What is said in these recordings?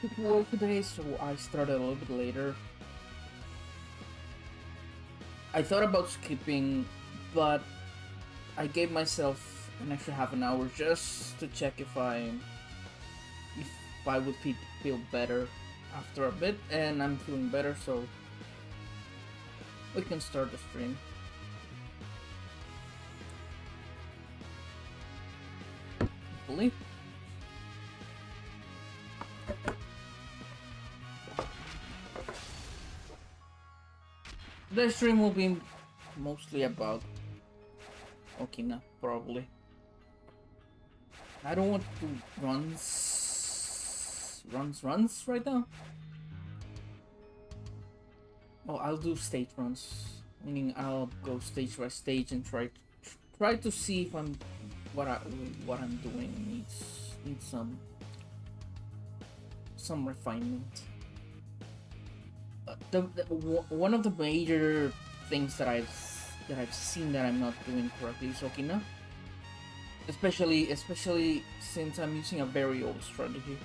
took work today, so I started a little bit later. I thought about skipping, but I gave myself an extra half an hour just to check if I would feel better after a bit, and I'm feeling better, so we can start the stream. Hopefully. The stream will be mostly about Okina, probably. I don't want to do runs right now. Oh, I'll do stage runs, meaning I'll go stage by stage and try to see if what I'm doing needs some refinement. One of the major things that I've seen that I'm not doing correctly is Okina, especially since I'm using a very old strategy.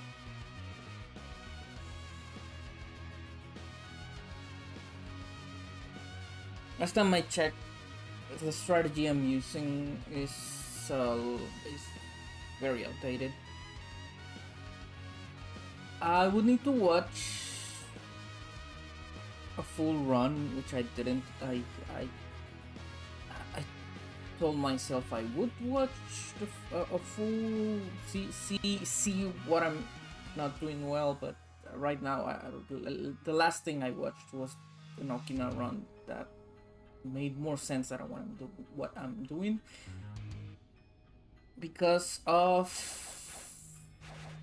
Last time I checked, the strategy I'm using is very outdated. I would need to watch a full run, which I didn't. I told myself I would watch a full see what I'm not doing well, but right now the last thing I watched was the Okina run that made more sense than what I'm doing because of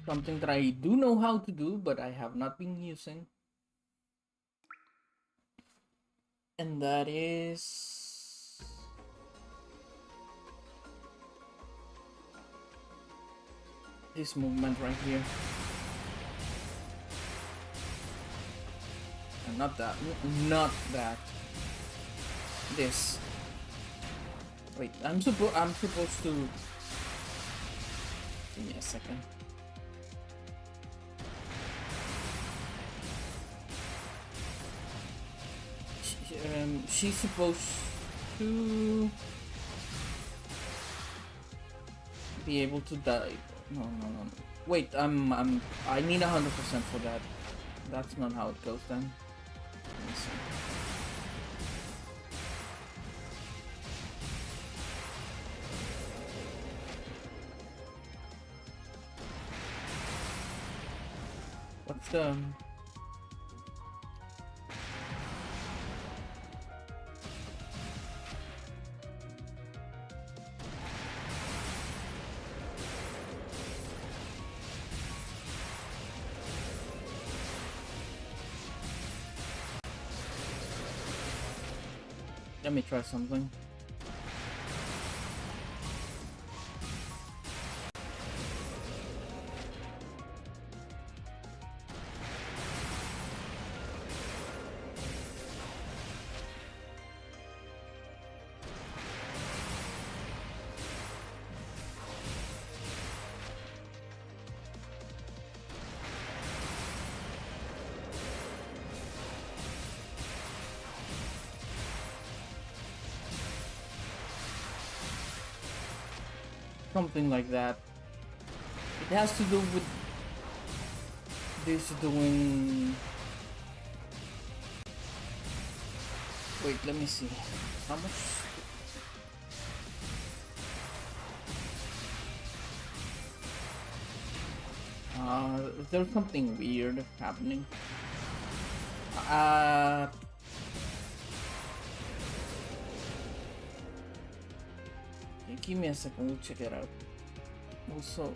something that I do know how to do, but I have not been using, and that is this movement right here. And not that. This. Wait, I'm supposed to. Give me a second. She's supposed to be able to die. No. Wait, I need 100% for that. That's not how it goes then. Let me see. What's the... Let me try something. Something like that. It has to do with this doing... Wait, let me see. How much? There's something weird happening. Give me a second, we'll check it out. Also,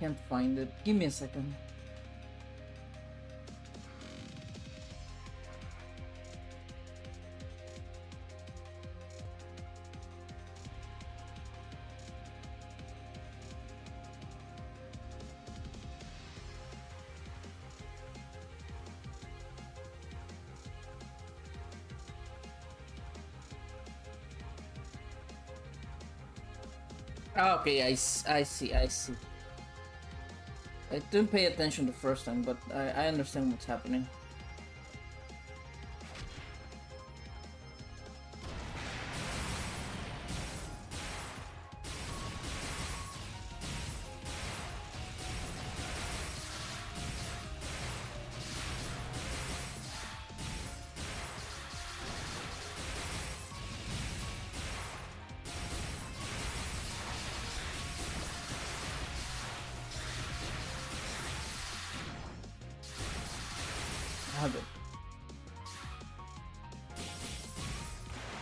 Can't find it. Give me a second. Okay, I see. I didn't pay attention the first time, but I understand what's happening.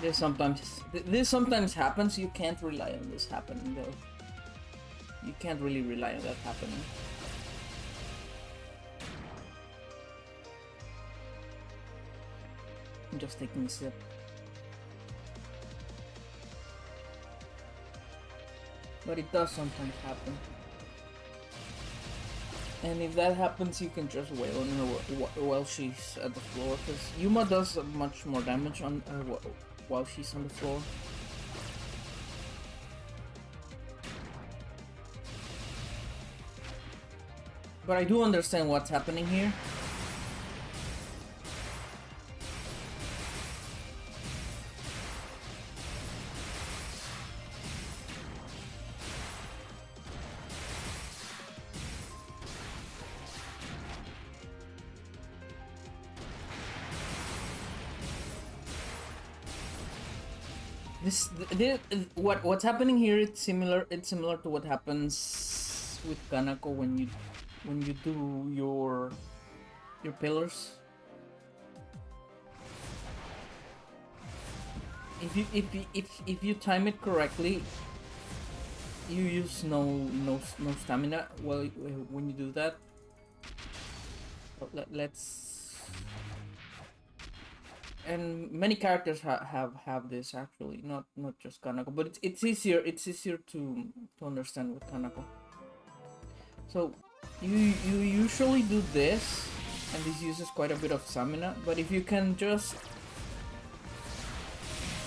This sometimes happens. You can't rely on this happening though. You can't really rely on that happening. I'm just taking a sip. But it does sometimes happen. And if that happens, you can just wail on her while she's at the floor, because Yuma does much more damage on while she's on the floor. But I do understand what's happening here. What's happening here? It's similar to what happens with Kanako when you do your pillars. If you time it correctly, you use no stamina. Well, when you do that, let's. And many characters have this actually, not just Kanako, but it's easier to understand with Kanako. So you usually do this, and this uses quite a bit of stamina. But if you can just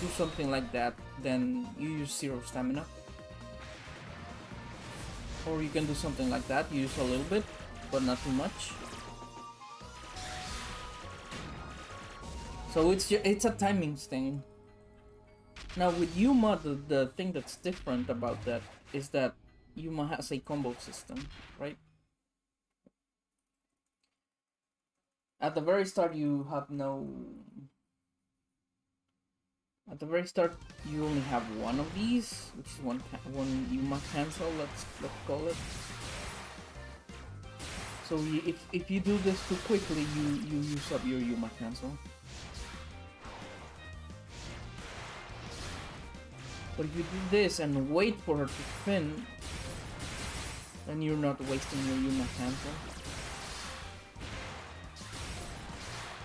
do something like that, then you use 0 stamina. Or you can do something like that, you use a little bit, but not too much. So it's a timing thing. Now with Yuma, the thing that's different about that is that Yuma has a combo system, right? At the very start, you have no. At the very start, you only have one of these, which is one Yuma cancel. Let's call it. So if you do this too quickly, you use up your Yuma cancel. But if you do this and wait for her to spin, then you're not wasting your Yuma cancel.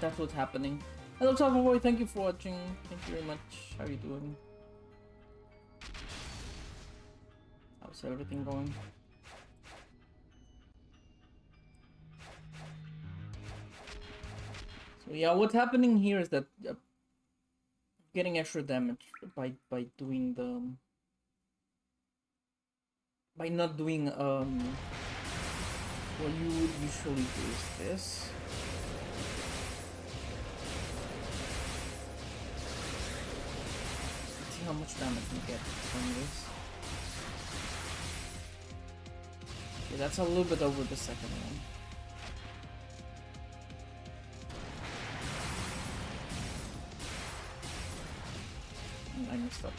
That's what's happening. Hello Boy, thank you for watching. Thank you very much. How are you doing? How's everything going? So yeah, what's happening here is that getting extra damage by doing the by not doing what you would usually do is this. Let's see how much damage we get from this. Okay, that's a little bit over the second one. I messed up.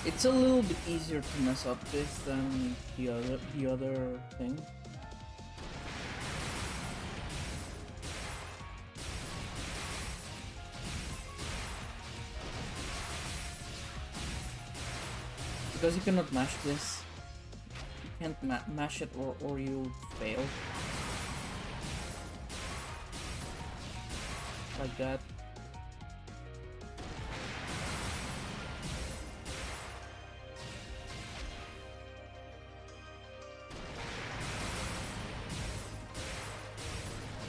It's a little bit easier to mess up this than the other thing. Because you cannot mash this. You can't mash it or you fail. Like that.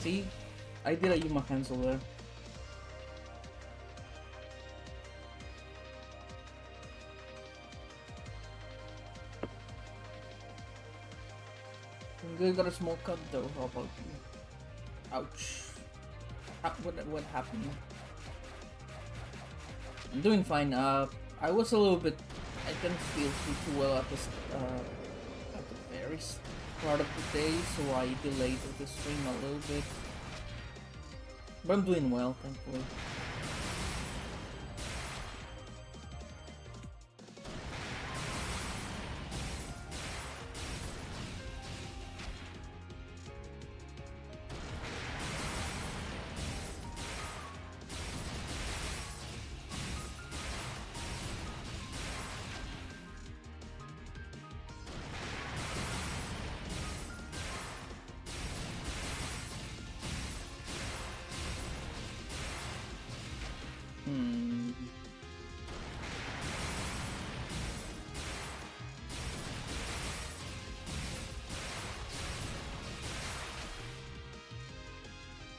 See? I did a Yuma cancel there. We got a small cut though, how about you? Ouch. What happened? I'm doing fine. I was a little bit... I didn't feel too well at the very start of the day, so I delayed the stream a little bit. But I'm doing well, thankfully.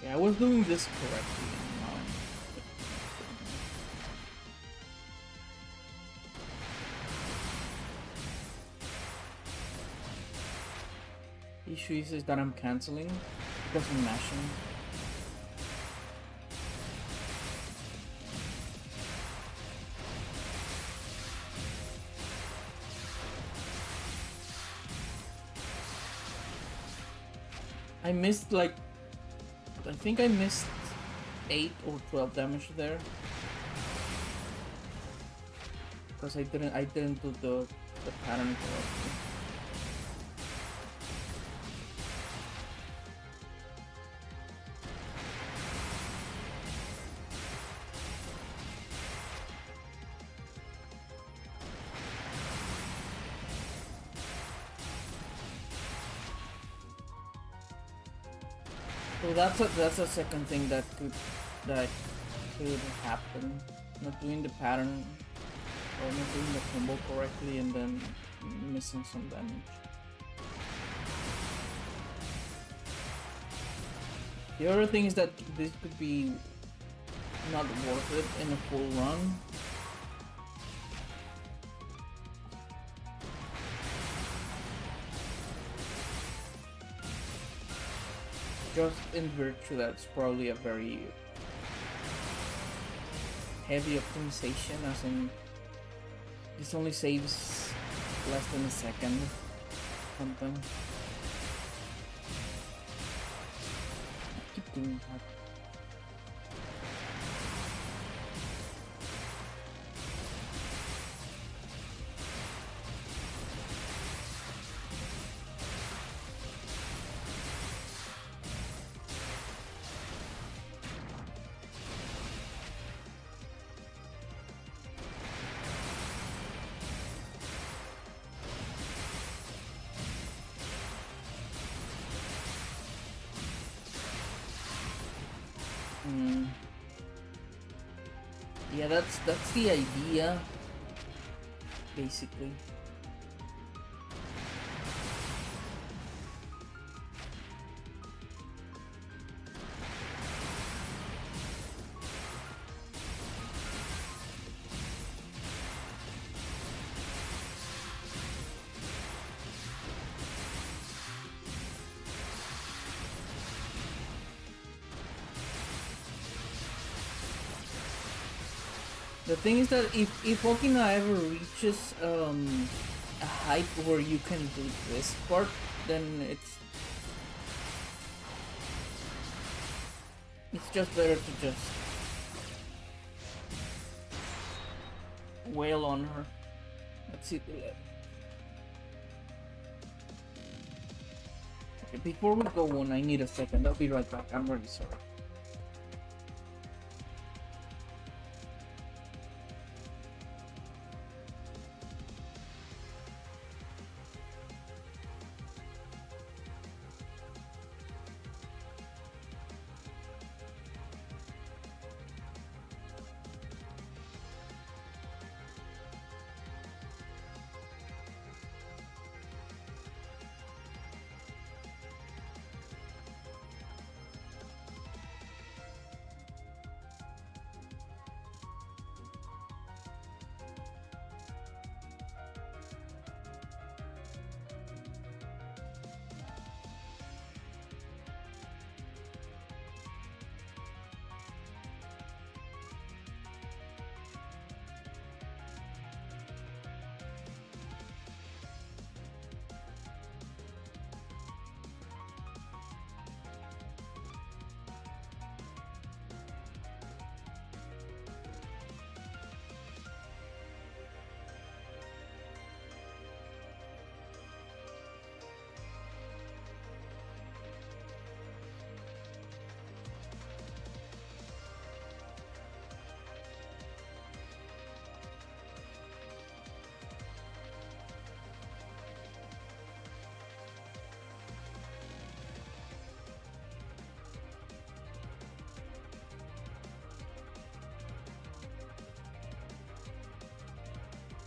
Yeah, I was doing this correctly. The issue is that I'm canceling because I'm mashing. I missed like, I think I missed 8 or 12 damage there. Because I didn't do the pattern correctly. So that's a second thing that could happen. Not doing the pattern or not doing the combo correctly and then missing some damage. The other thing is that this could be not worth it in a full run. Just in virtue that it's probably a very heavy optimization, as in this only saves less than a second, something. I keep doing that. Yeah, that's the idea, basically. The thing is that if Okina ever reaches a height where you can do this part, then it's just better to just wail on her. Let's see. Okay, before we go on, I need a second. I'll be right back. I'm really sorry.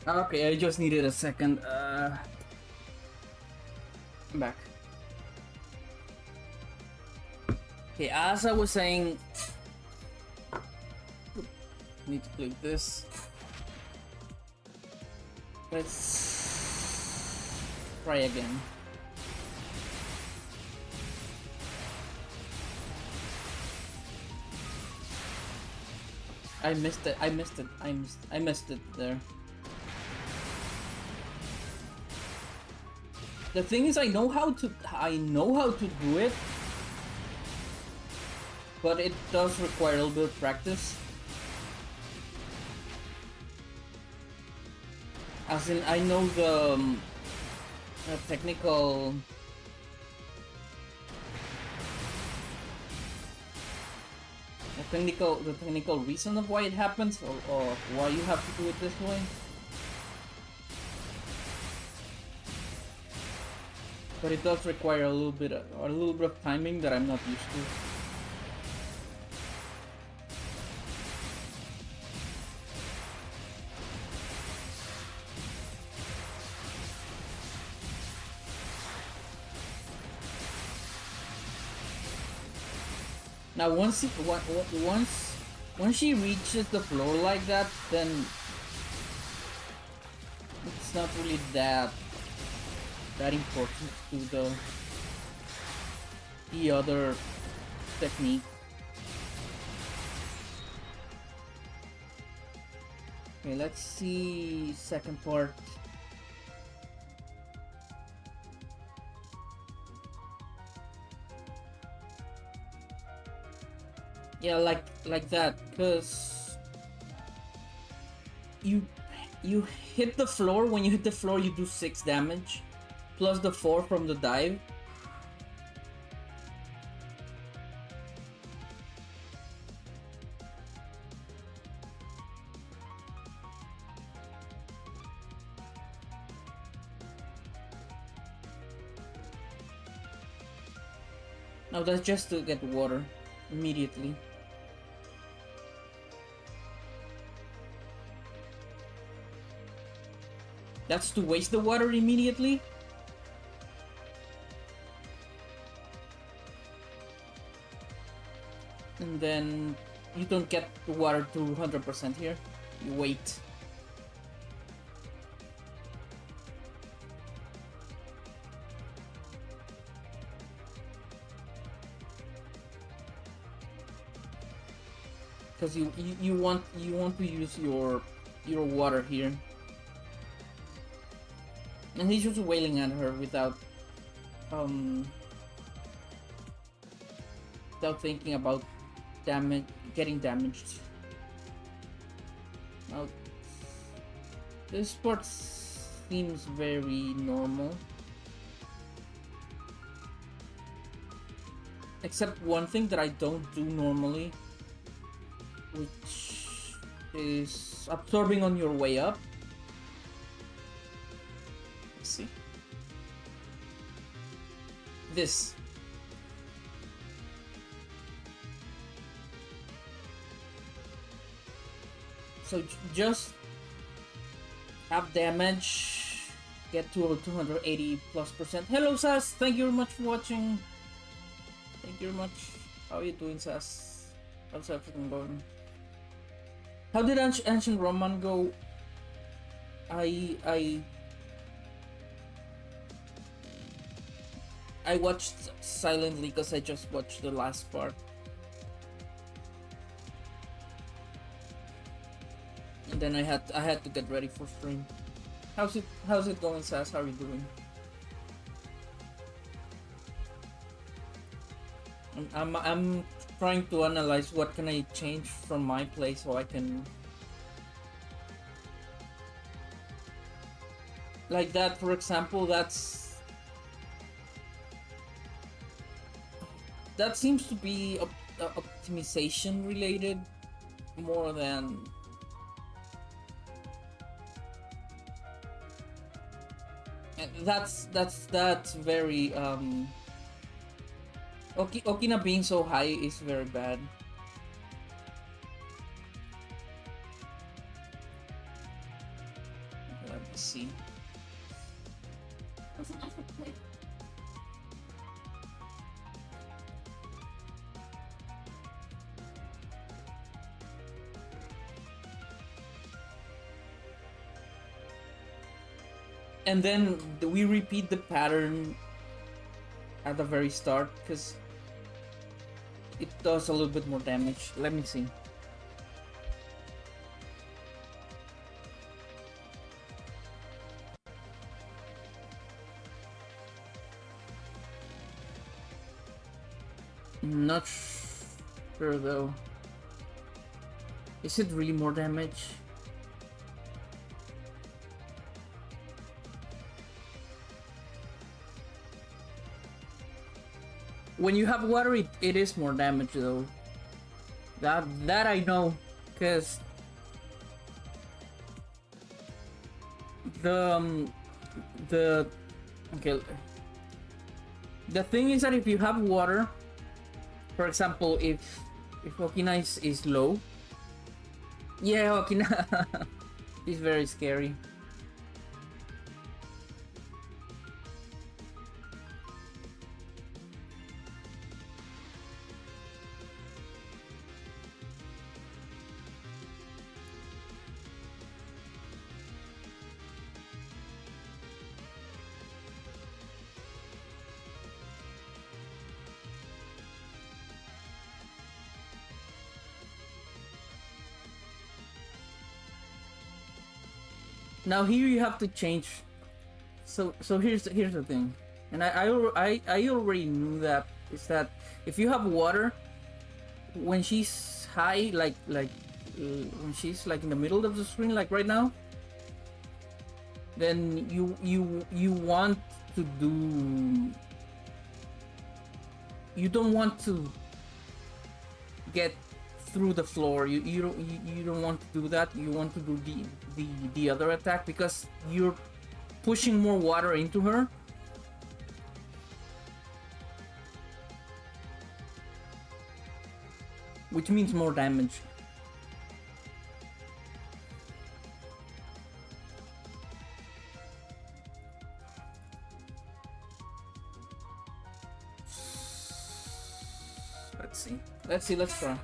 Okay, I just needed a second. I'm back. Okay, as I was saying, need to click this. Let's try again. I missed it. I missed it there. The thing is, I know how to do it, but it does require a little bit of practice. As in, I know the technical reason of why it happens, or why you have to do it this way. But it does require a little bit of timing that I'm not used to. Now once she reaches the floor like that, then it's not really that important to the other technique. Okay, let's see second part. Yeah, like that, cause you hit the floor. When you hit the floor, you do 6 damage, plus the 4 from the dive. Now that's just to get water immediately. That's to waste the water immediately. And then you don't get the water to 100% here. You wait. Because you want to use your water here. And he's just wailing at her without thinking about getting damaged. Now this part's seems very normal. Except one thing that I don't do normally, which is absorbing on your way up. Let's see. This. So just have damage, get to 280+%. Hello Sas, thank you very much for watching. Thank you very much. How are you doing, Sas? How's everything going? How did Ancient Roman go? I watched silently because I just watched the last part. And then I had to get ready for stream. How's it going, Sas? How are you doing? I'm trying to analyze what can I change from my play so I can, like that, for example. That seems to be optimization related more than that's very Okina being so high is very bad. Let's see. And then we repeat the pattern at the very start because it does a little bit more damage. Let me see. Not sure though. Is it really more damage? When you have water, it is more damage though. That I know, cause the okay. The thing is that if you have water, for example, if Okina is low, yeah, Okina is very scary. Now here you have to change. So here's the thing, and I already knew that, is that if you have water, when she's high, like when she's like in the middle of the screen, like right now, then you want to do. You don't want to get through the floor. You don't want to do that. You want to do the other attack because you're pushing more water into her. Which means more damage. Let's try.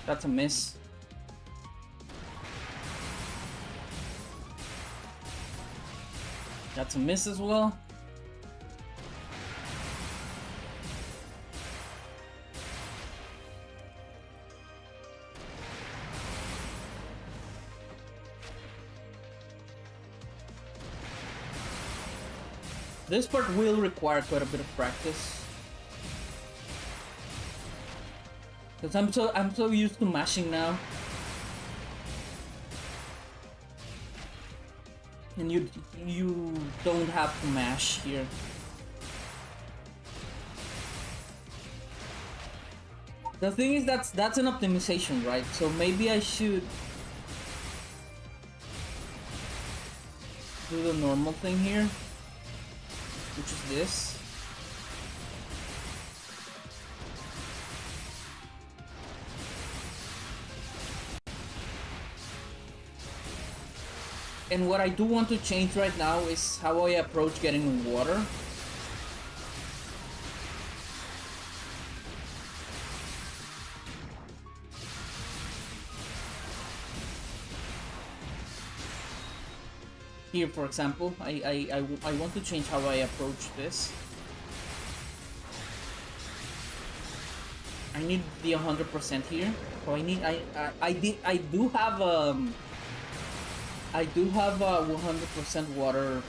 That's a miss. That's a miss as well. This part will require quite a bit of practice. Because I'm so used to mashing now. And you don't have to mash here. The thing is that's an optimization, right? So maybe I should do the normal thing here, which is this. And what I do want to change right now is how I approach getting water. Here, for example, I want to change how I approach this. I need the 100% here. So I do have a 100% water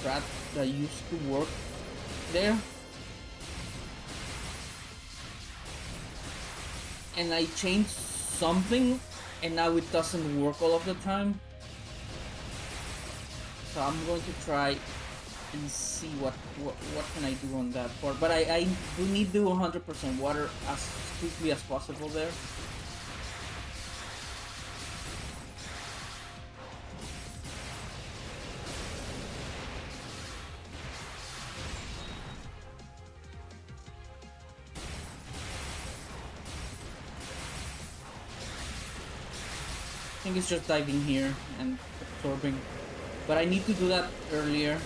strat that used to work there. And I changed something and now it doesn't work all of the time. So I'm going to try and see what can I do on that part. But I do need to do 100% water as quickly as possible there. I think it's just diving here and absorbing. But I need to do that earlier.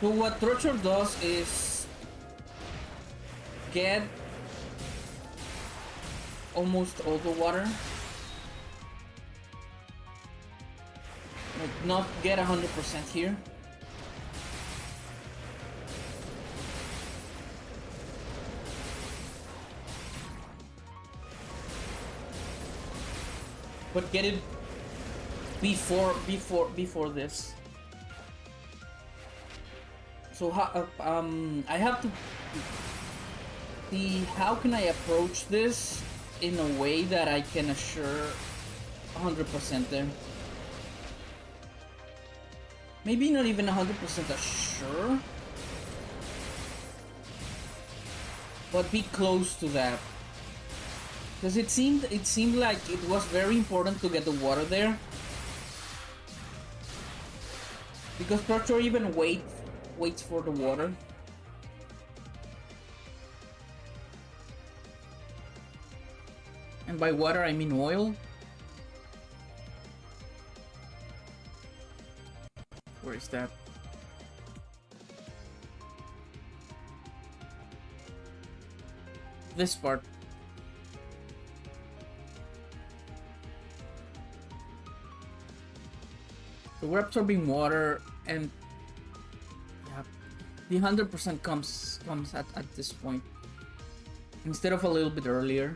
So what Torture does is get almost all the water. Like not get 100% here. But get it before this. So I have to see how can I approach this in a way that I can assure 100% there. Maybe not even 100% assure, but be close to that. Because it seemed like it was very important to get the water there. Because Torture even waits for the water. And by water I mean oil. Where is that? This part. So we're absorbing water, and yeah, the 100% comes at this point instead of a little bit earlier.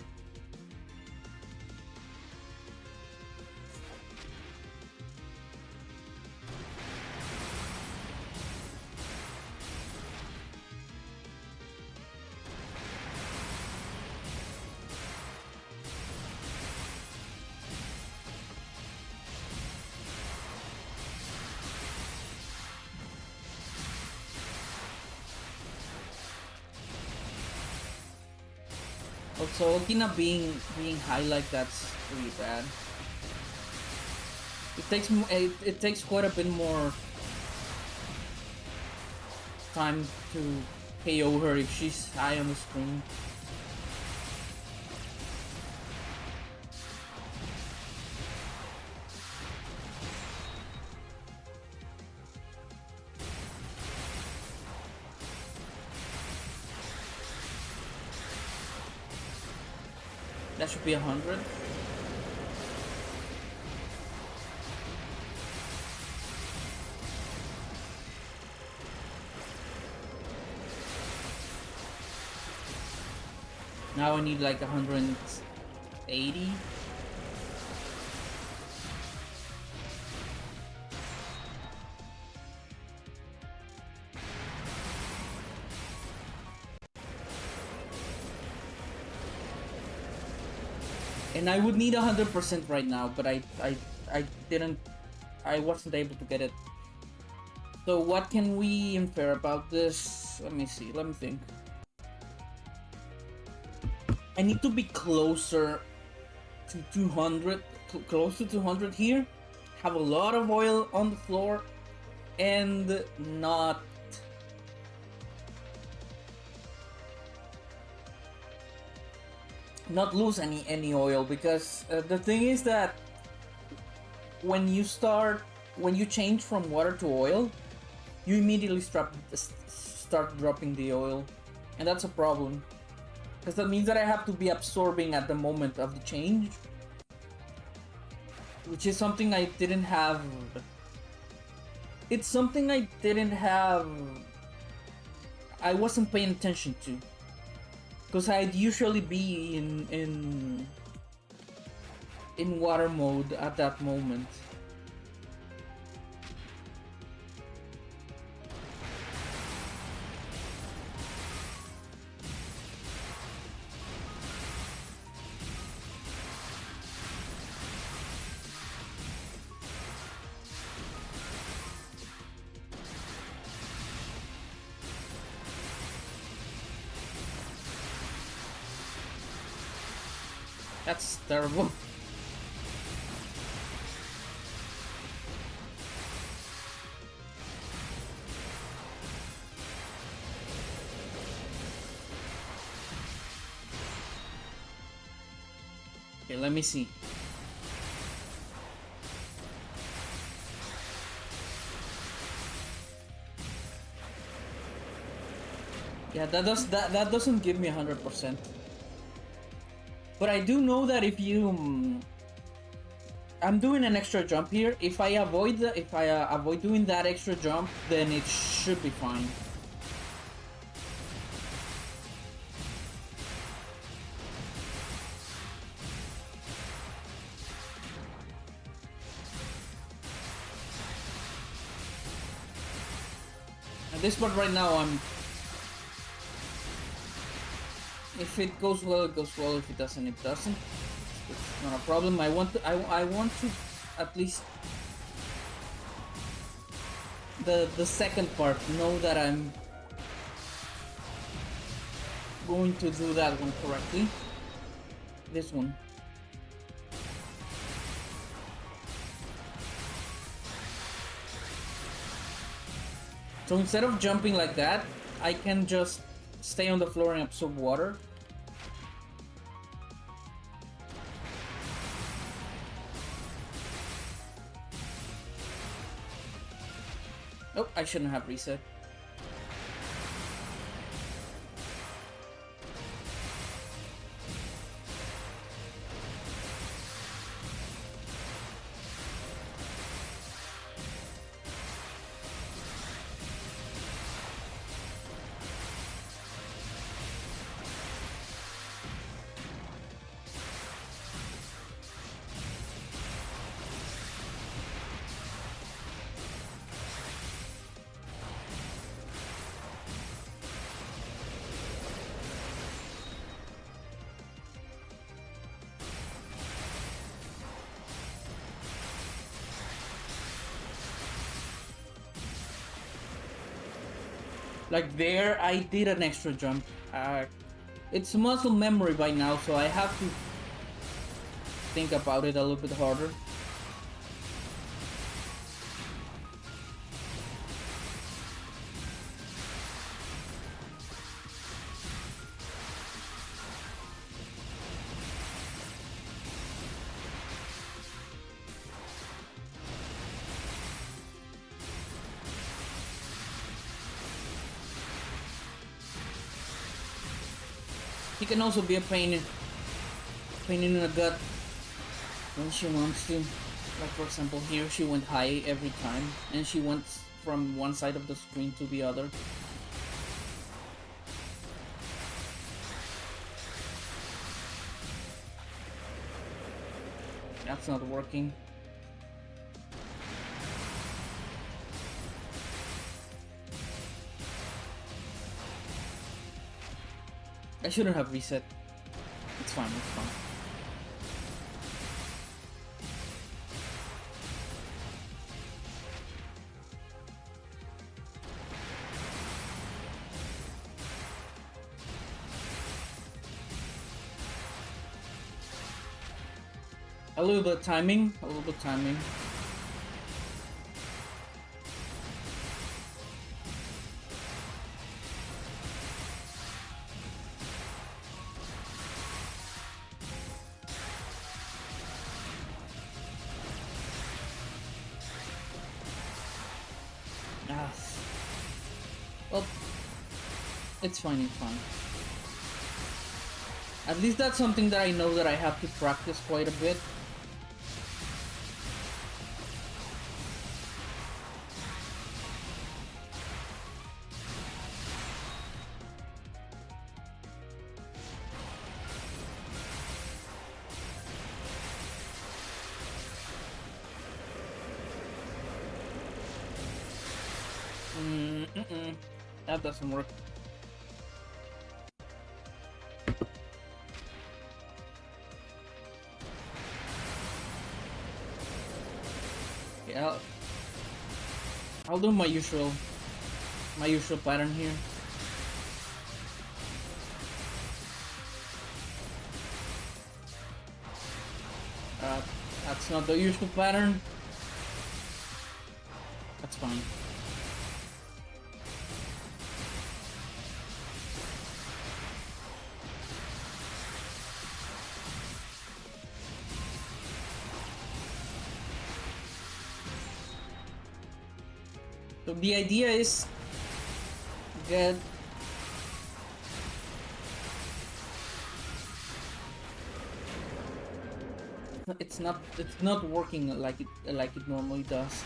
Also, Okina being high like that's really bad. It takes quite a bit more time to KO her if she's high on the screen. That should be 100. Now I need like 180. And I would need 100% right now, but I wasn't able to get it. So what can we infer about this? Let me see, let me think. I need to be closer to 200, close to 200 here, have a lot of oil on the floor, and not lose any oil, because the thing is that when you change from water to oil, you immediately start dropping the oil, and that's a problem, because that means that I have to be absorbing at the moment of the change, which is something I didn't have. It's something I didn't have. I wasn't paying attention to, because I'd usually be in water mode at that moment. That's terrible. Okay, let me see. Yeah, that doesn't give me 100%. But I do know that if you, I'm doing an extra jump here. If I avoid doing that extra jump, then it should be fine. At this part right now, if it goes well, it goes well. If it doesn't, it doesn't. It's not a problem. I want to at least the second part know that I'm going to do that one correctly. This one. So instead of jumping like that, I can just stay on the floor and absorb water. Oh, I shouldn't have reset. Like there, I did an extra jump. It's muscle memory by now, so I have to think about it a little bit harder. He can also be a pain in the gut when she wants to. Like for example here, she went high every time, and she went from one side of the screen to the other. That's not working. I shouldn't have reset. It's fine, it's fine. A little bit of timing, a little bit of timing. Well, it's fine, it's fine. At least that's something that I know that I have to practice quite a bit. That doesn't work. Yeah, I'll do my usual pattern here. That's not the usual pattern. That's fine. So the idea is get it's not working like it normally does.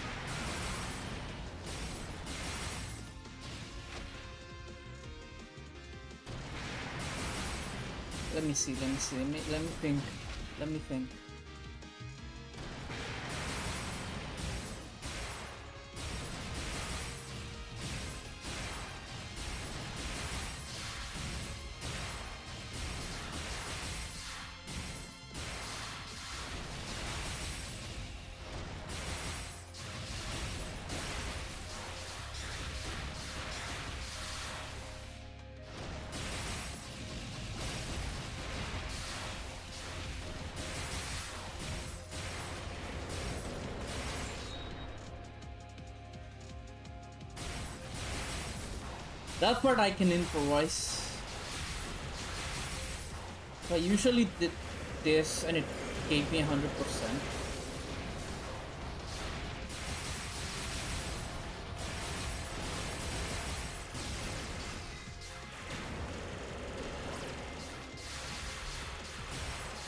Let me see, let me think. That part I can improvise. I usually did this and it gave me 100%.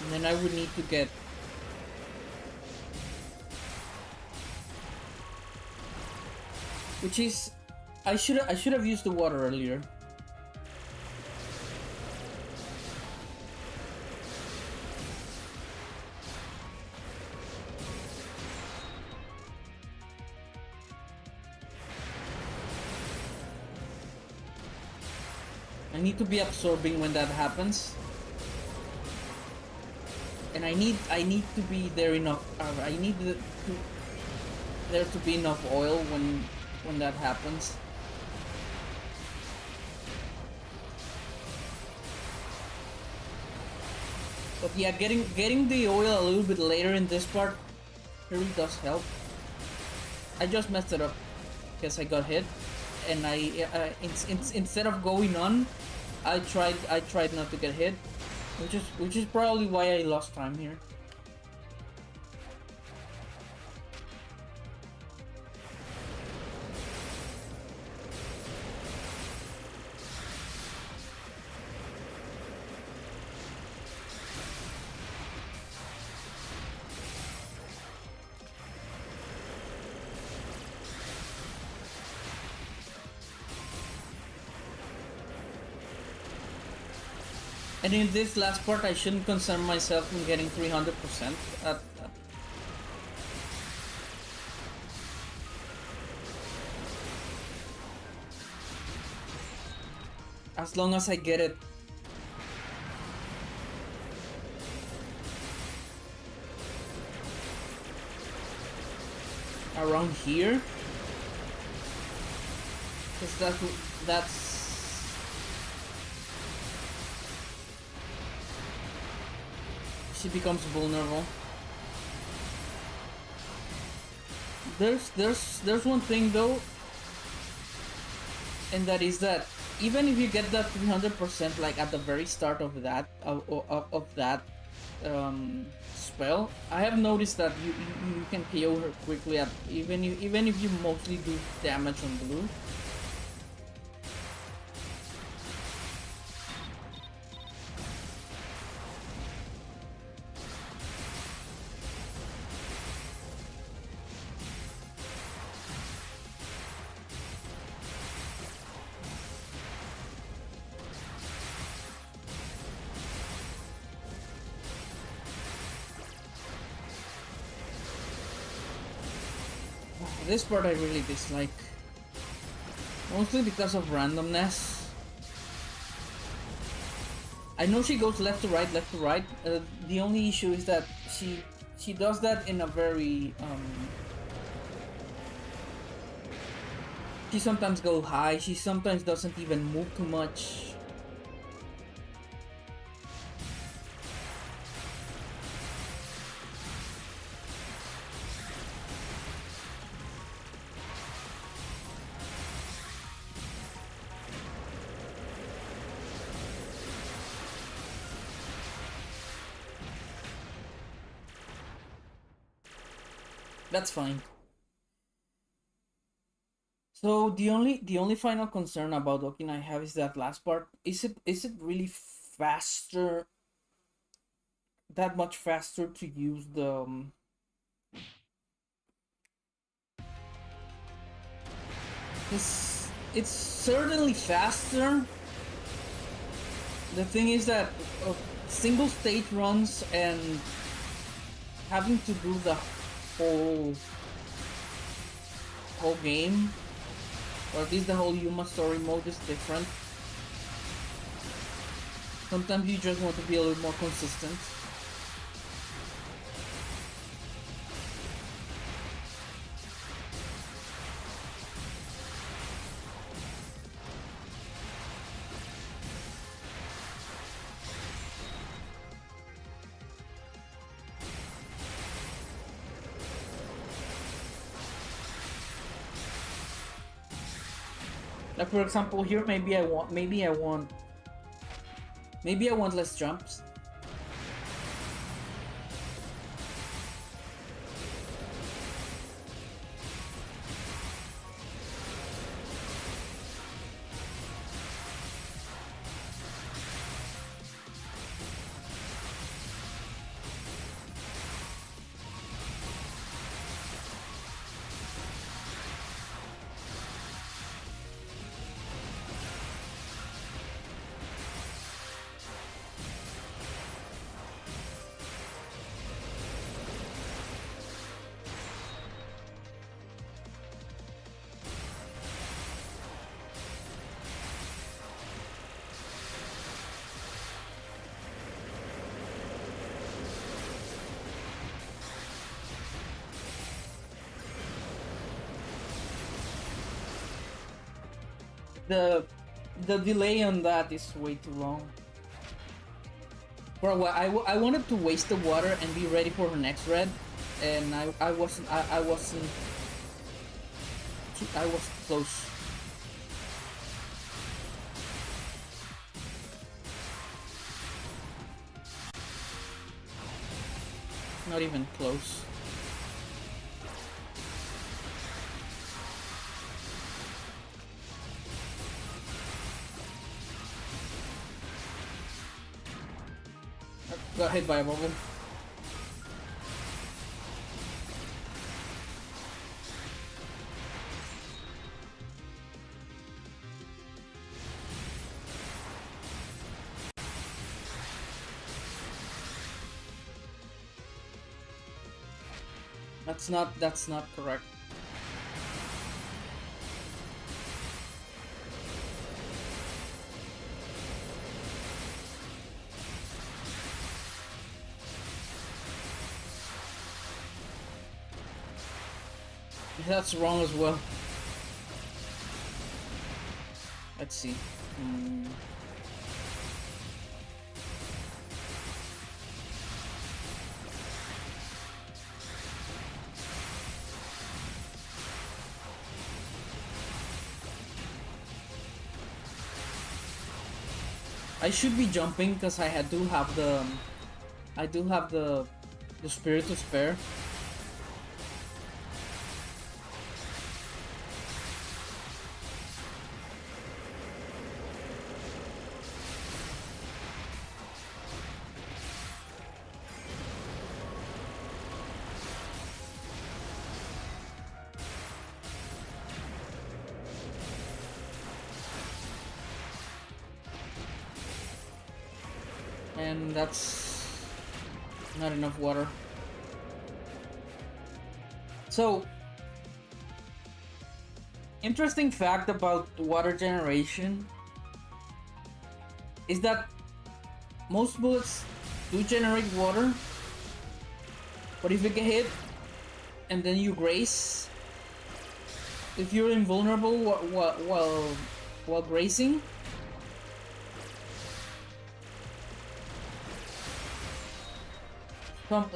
And then I would need to get which is I should have used the water earlier. I need to be absorbing when that happens. And I need to be there enough. I need there to be enough oil when that happens. But yeah, getting the oil a little bit later in this part really does help. I just messed it up because I got hit, and instead of going on, I tried not to get hit, which is probably why I lost time here. And in this last part, I shouldn't concern myself in getting 300%. As long as I get it around here, because that's she becomes vulnerable. There's one thing though, and that is that even if you get that 300% like at the very start of that spell, I have noticed that you can KO her quickly at even if you mostly do damage on blue. This part I really dislike, mostly because of randomness. I know she goes left to right, left to right. The only issue is that she does that in a very she sometimes goes high. She sometimes doesn't even move too much. That's fine. So the only final concern about Okin I have is that last part. Is it really faster? That much faster to use the it's certainly faster. The thing is that single stage runs and having to do the whole game, or at least the whole Yuummerz story mode, is different. Sometimes you just want to be a little more consistent. Like for example, here maybe I want less jumps. The delay on that is way too long. For a while, I wanted to waste the water and be ready for her next red, and I was close. Not even close. Got hit by a bubble. That's not correct. That's wrong as well. Let's see. I should be jumping because I do have the spirit to spare. And that's not enough water. So, interesting fact about water generation is that most bullets do generate water, but if you get hit and then you graze, if you're invulnerable while grazing,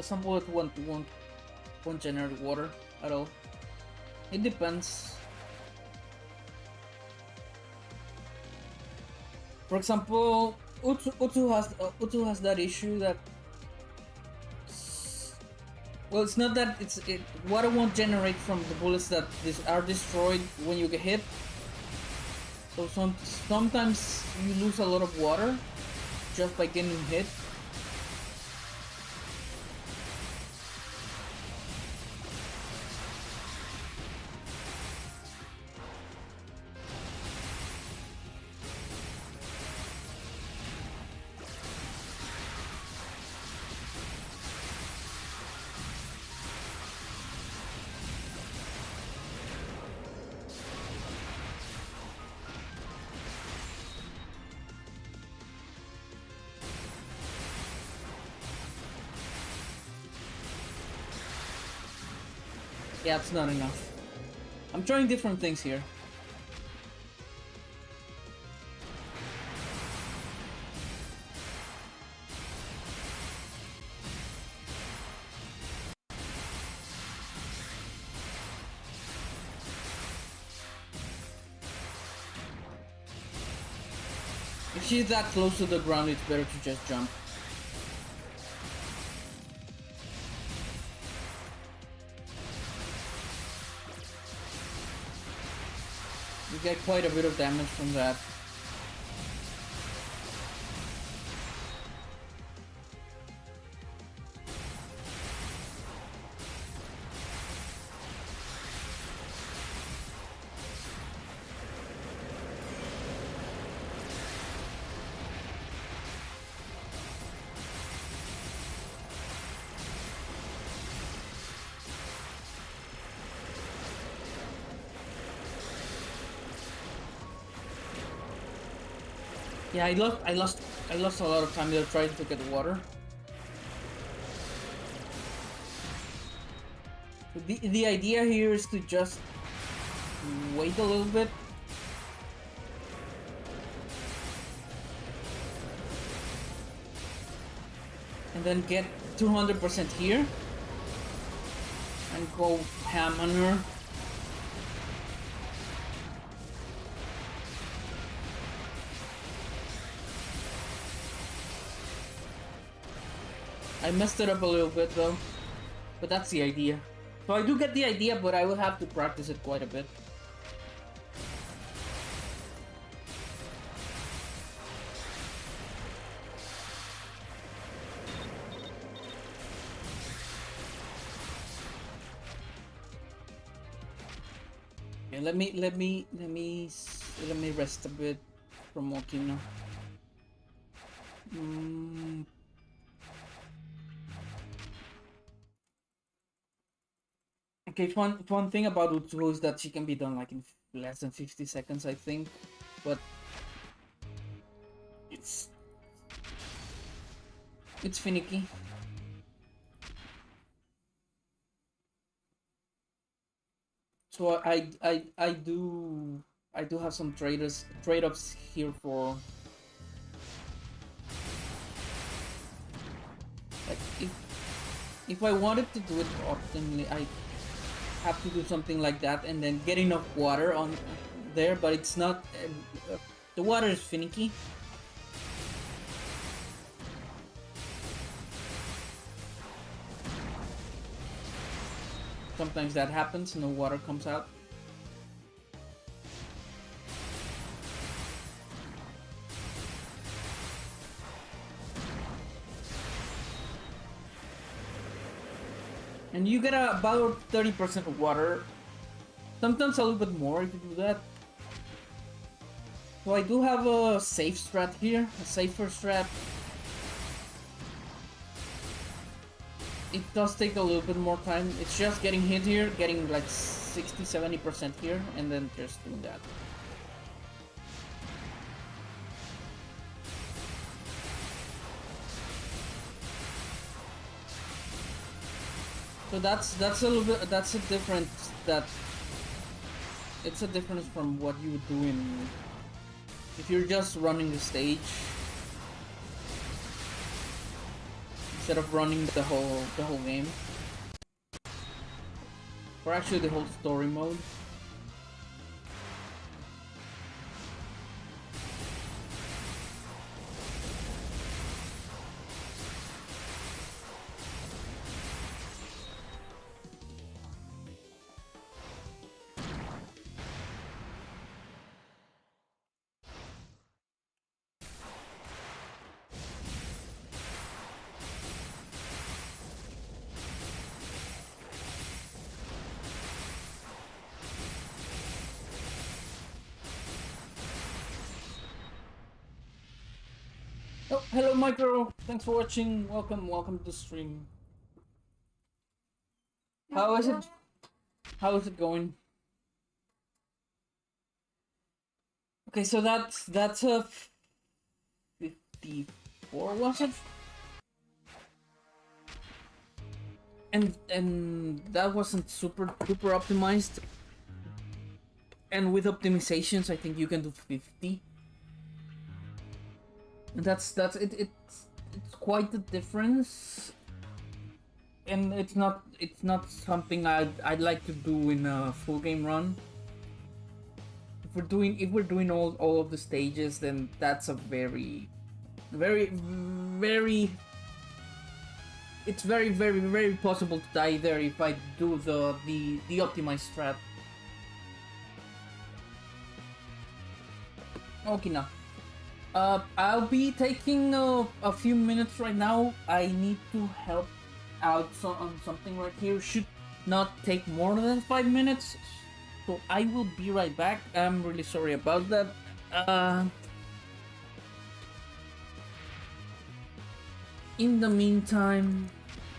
some bullets won't generate water at all. It depends. For example, Utu has that issue that, well, it's not that water won't generate from the bullets that are destroyed when you get hit. So sometimes you lose a lot of water just by getting hit. Yeah, it's not enough. I'm trying different things here. If she's that close to the ground, it's better to just jump. You get quite a bit of damage from that. Yeah, I lost a lot of time there trying to get water. The idea here is to just wait a little bit. And then get 200% here. And go ham on her. I messed it up a little bit though, but that's the idea. So I do get the idea, but I will have to practice it quite a bit. Yeah, let me rest a bit from walking now. Okay, one thing about Utsuho is that she can be done like in less than 50 seconds, I think, but it's finicky. So I do have some trade-offs here for, like, if I wanted to do it optimally, I have to do something like that and then get enough water on there, but it's not. The water is finicky. Sometimes that happens, no water comes out. And you get about 30% of water. Sometimes a little bit more if you do that. So I do have a safe strat here, a safer strat. It does take a little bit more time. It's just getting hit here, getting like 60-70% here, and then just doing that. So that's a little bit, that's a difference, it's a difference from what you would do if you're just running the stage instead of running the whole game, or actually the whole story mode. Oh, hello Micro! Thanks for watching. Welcome to the stream. How is it? How is it going? Okay, so that's a 54, was it? And that wasn't super optimized. And with optimizations, I think you can do 50. And that's it. It's quite a difference. And it's not something I'd like to do in a full game run. If we're doing all of the stages, then that's a very it's very possible to die there if I do the optimized strat. Okay, now I'll be taking a few minutes right now. I need to help out on something right here. Should not take more than 5 minutes, so I will be right back. I'm really sorry about that. In the meantime,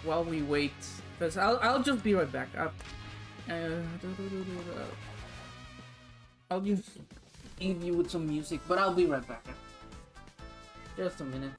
while we wait, because I'll just be right back. I'll just leave you with some music, but I'll be right back. Just a minute.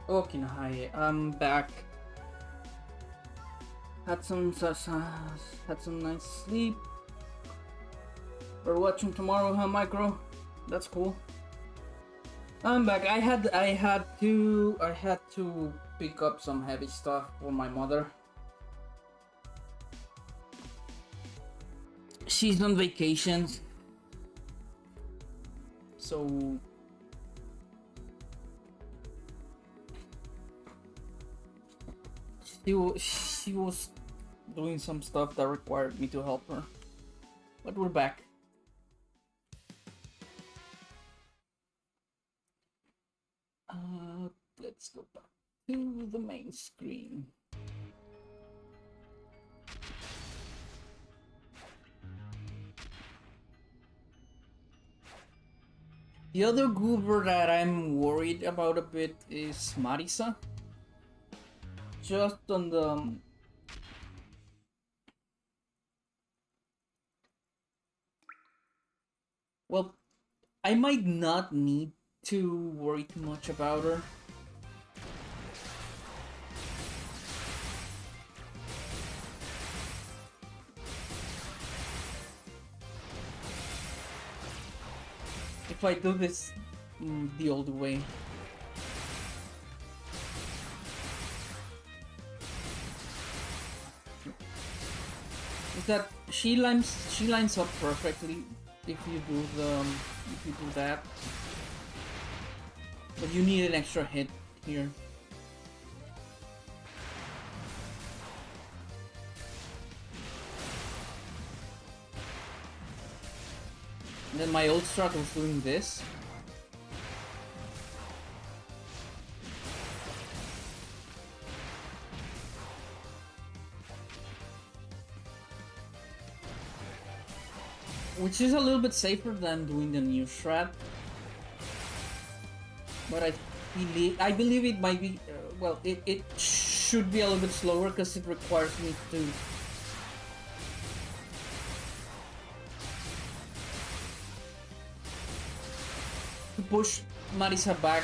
Okay, hi, I'm back. Had some nice sleep. We're watching tomorrow, huh, Micro? That's cool. I'm back. I had to pick up some heavy stuff for my mother. She's on vacations, so she was doing some stuff that required me to help her. But we're back. Let's go back to the main screen. The other goober that I'm worried about a bit is Marisa. Just on the... Well, I might not need to worry too much about her. If I do this the old way. Is that she lines up perfectly if you do that. But you need an extra hit here. And then my old strat was doing this. Which is a little bit safer than doing the new strat. But I believe it might be, well, it should be a little bit slower because it requires me to push Marisa back,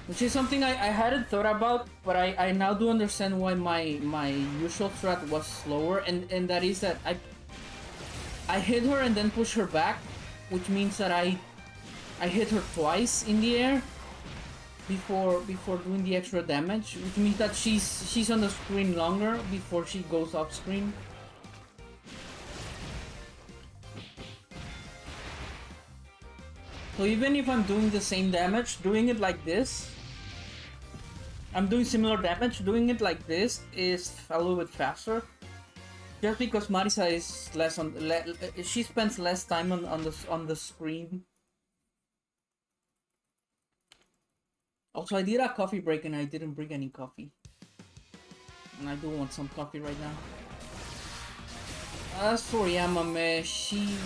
which is something I hadn't thought about, but I now do understand why my usual strat was slower, and that is that I hit her and then push her back, which means that I hit her twice in the air before doing the extra damage, which means that she's on the screen longer before she goes off screen. So even if I'm doing the same damage, doing it like this, I'm doing similar damage, doing it like this is a little bit faster. Just because Marisa is less on, she spends less time on the screen. Also, I did a coffee break and I didn't bring any coffee, and I do want some coffee right now. As for Yamame, she's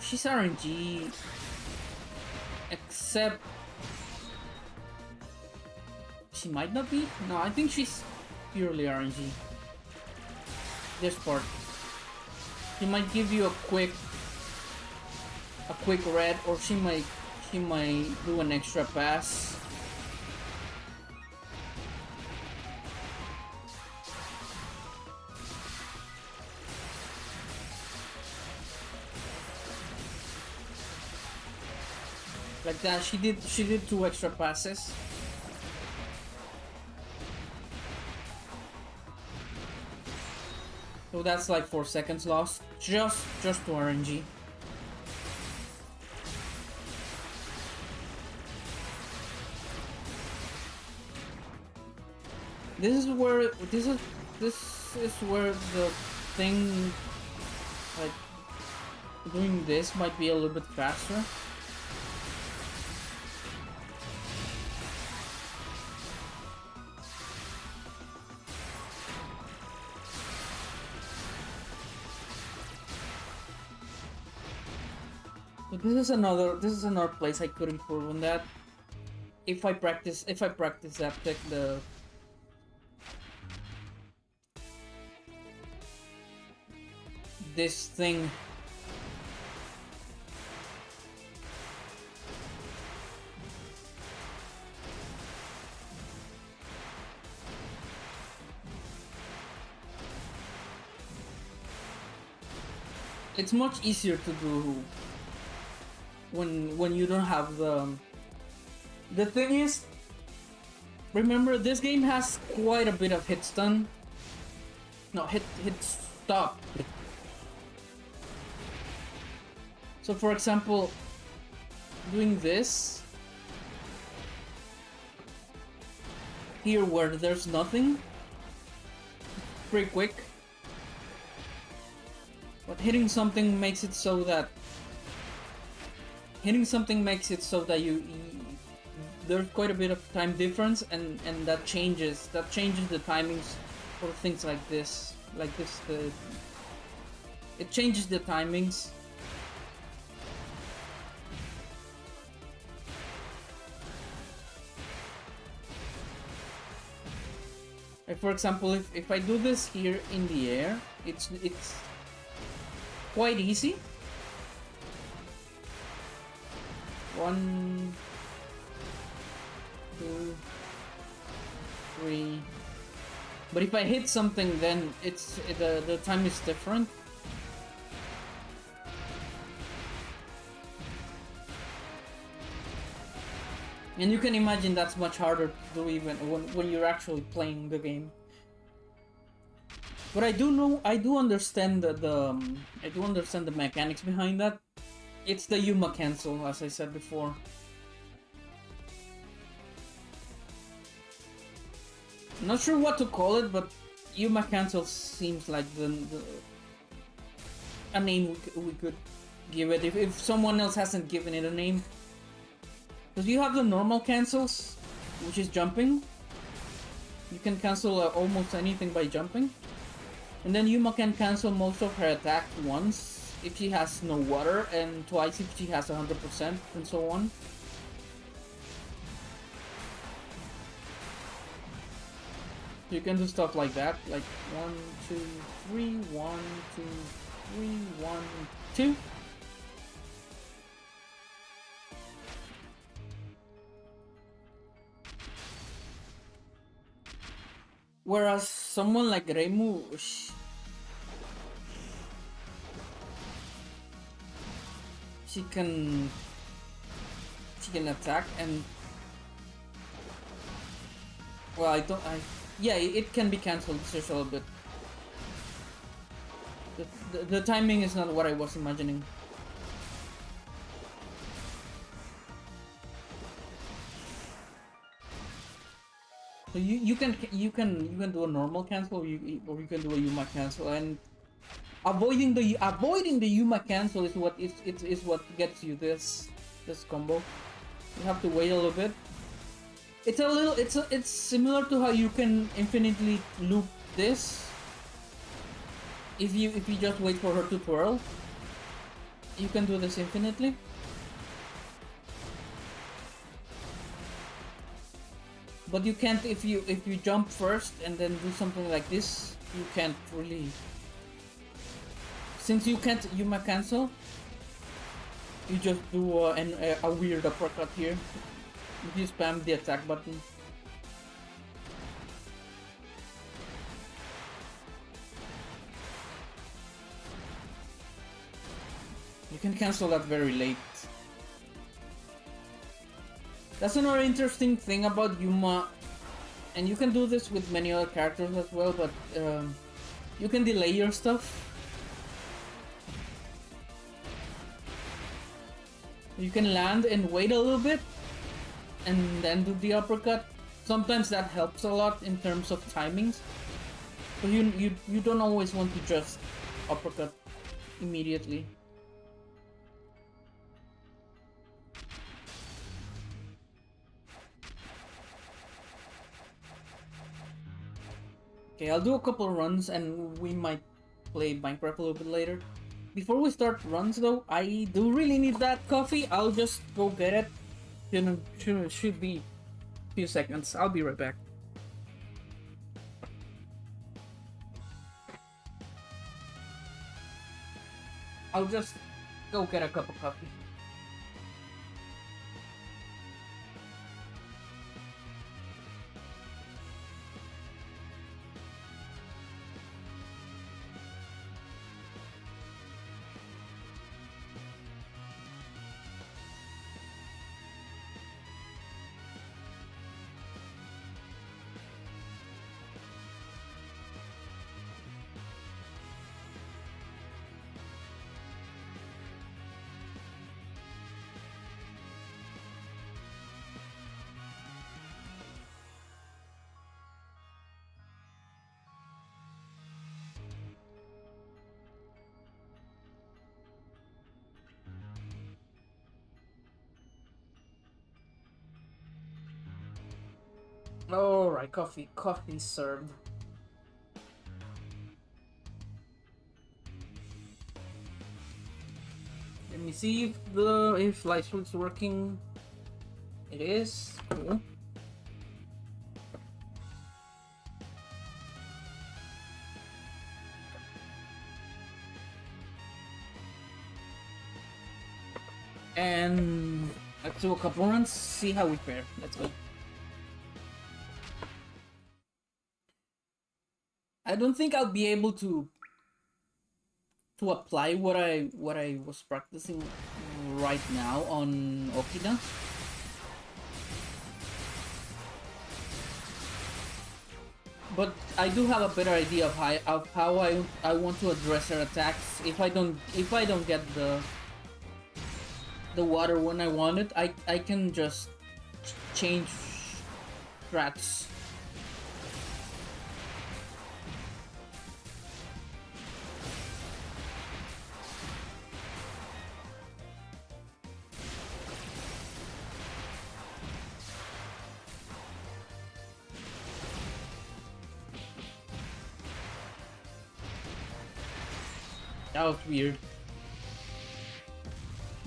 RNG. Except she might not be. No, I think she's purely RNG. This part, she might give you a quick red, or she might do an extra pass. Like that, she did 2 extra passes. So that's like 4 seconds lost, just to RNG. This is where the thing, like doing this might be a little bit faster. But this is another place I could improve on that. If I practice that tech, this thing. it's much easier to do when you don't have the thing is, remember, this game has quite a bit of hit stun. No, hit stop. So for example, doing this here where there's nothing, pretty quick. But hitting something makes it so that you there's quite a bit of time difference, and that changes the timings for things like this. It changes the timings. Like for example, if I do this here in the air, it's quite easy. 1, 2, 3. But if I hit something, then the time is different. And you can imagine that's much harder to do even when you're actually playing the game. But I do understand the mechanics behind that. It's the Yuma cancel, as I said before. I'm not sure what to call it, but Yuma cancel seems like a name we could give it if someone else hasn't given it a name. Because you have the normal cancels, which is jumping. You can cancel almost anything by jumping. And then Yuma can cancel most of her attack once if she has no water, and twice if she has 100%, and so on. You can do stuff like that, like 1, 2, 3, 1, 2, 3, 1, 2. Whereas someone like Reimu, she can attack, and well, yeah, it can be cancelled just a little bit. The timing is not what I was imagining. So you can do a normal cancel, or you can do a Yuma cancel, and avoiding the Yuma cancel is what gets you this combo. You have to wait a little bit. It's similar to how you can infinitely loop this. If you just wait for her to twirl, you can do this infinitely. But you can't if you jump first and then do something like this. You can't really. Since you can't Yuma cancel, you just do a weird uppercut here. If you spam the attack button. You can cancel that very late. That's another interesting thing about Yuma, and you can do this with many other characters as well, but you can delay your stuff. You can land and wait a little bit, and then do the uppercut. Sometimes that helps a lot in terms of timings, but you don't always want to just uppercut immediately. Okay, I'll do a couple of runs and we might play Minecraft a little bit later. Before we start runs though, I do really need that coffee. I'll just go get it. Should be a few seconds. I'll be right back. I'll just go get a cup of coffee. Alright, coffee served. Let me see if light switch working. It is. Cool. And let's do a couple runs, see how we fare. Let's go. I don't think I'll be able to apply what I was practicing right now on Okina. But I do have a better idea of how I want to address her attacks. If I don't get the water when I want it, I can just change strats. That was weird.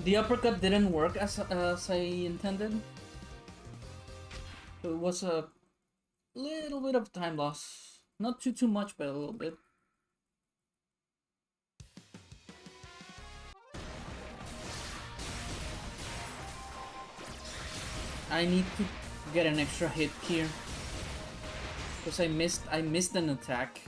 The uppercut didn't work as I intended. So it was a little bit of time loss. Not too much, but a little bit. I need to get an extra hit here because I missed an attack.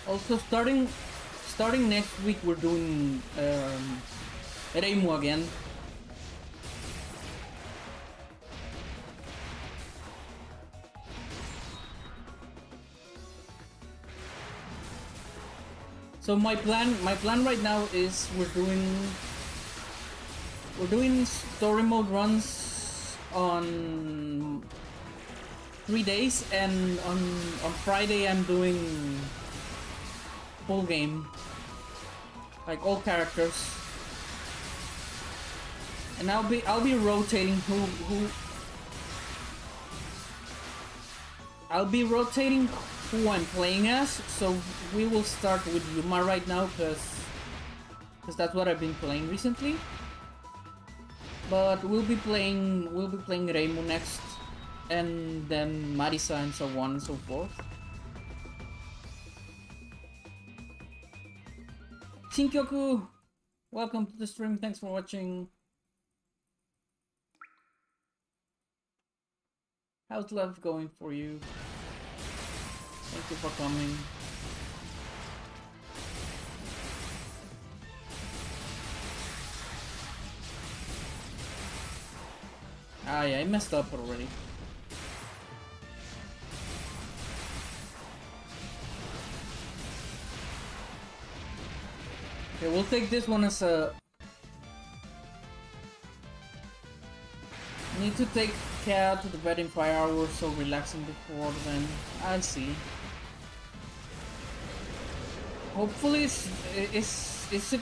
Also, starting next week, we're doing Reimu again. So my plan right now is we're doing story mode runs on 3 days, and on Friday I'm doing full game, like all characters, and I'll be rotating who I'm playing as. So we will start with Yuma right now because that's what I've been playing recently. But we'll be playing Reimu next, and then Marisa, and so on and so forth. Shinkyoku, welcome to the stream. Thanks for watching. How's love going for you? Thank you for coming. Ah yeah, I messed up already. Okay, we'll take this one as a... Need to take Cat to the bed in 5 hours, so relaxing before then. I see. Hopefully is it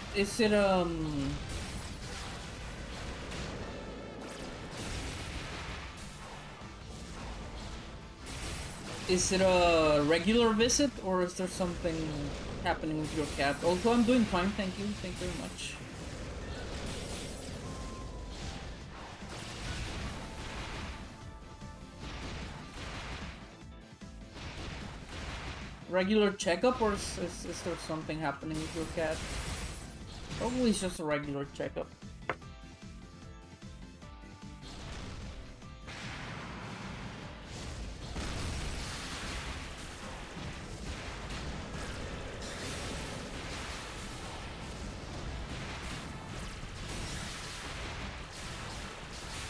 is it a regular visit, or is there something happening with your cat? Also, I'm doing fine, thank you very much. Regular checkup, or is there something happening with your cat? Probably it's just a regular checkup.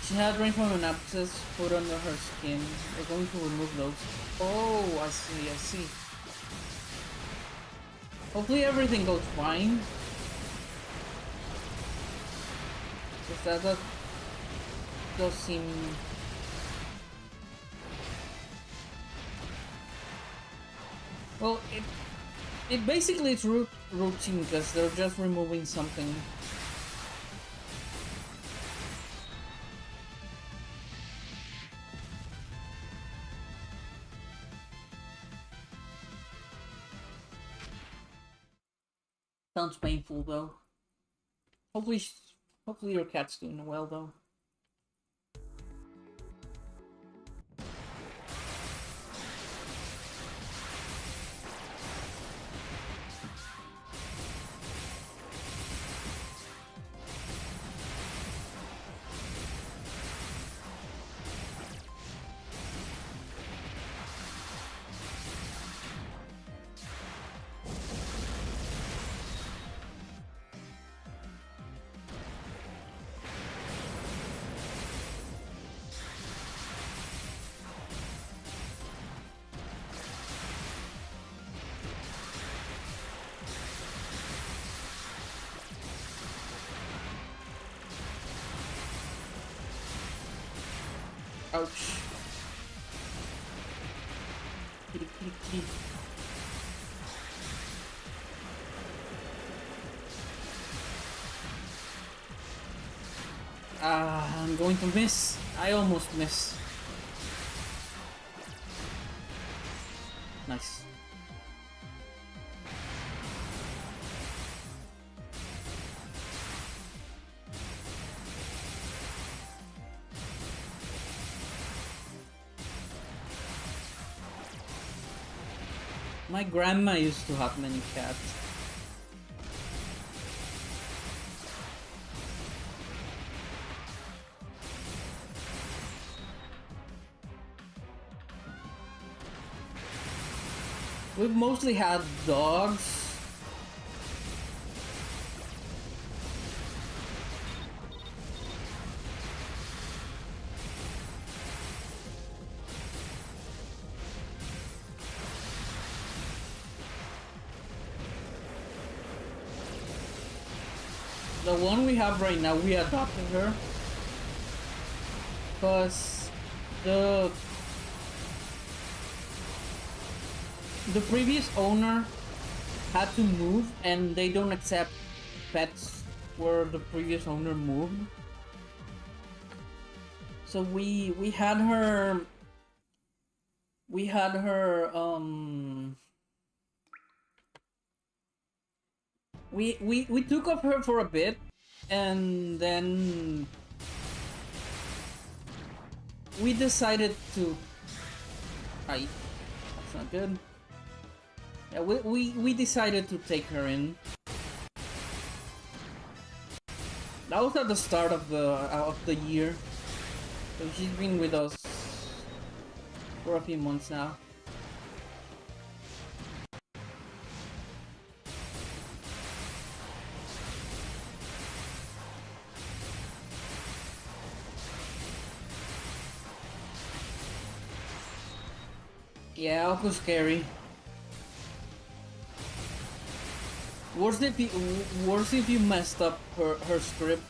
She had rain from an abscess put under her skin. We're going to remove those. Oh, I see. Hopefully everything goes fine. That does seem... Well, it basically is routine because they're just removing something. Sounds painful though. Hopefully your cat's doing well though. Ouch. Kitty, kitty, kitty. I'm going to miss. I almost miss. Nice. My grandma used to have many cats. We've mostly had dogs. The one we have right now, we adopted her because the previous owner had to move and they don't accept pets where the previous owner moved. So we had her we took off her for a bit, and then we decided to... Hi, that's not good. Yeah, we decided to take her in. That was at the start of the year, so she's been with us for a few months now. Yeah, Alco's scary. Worse if you messed up her script.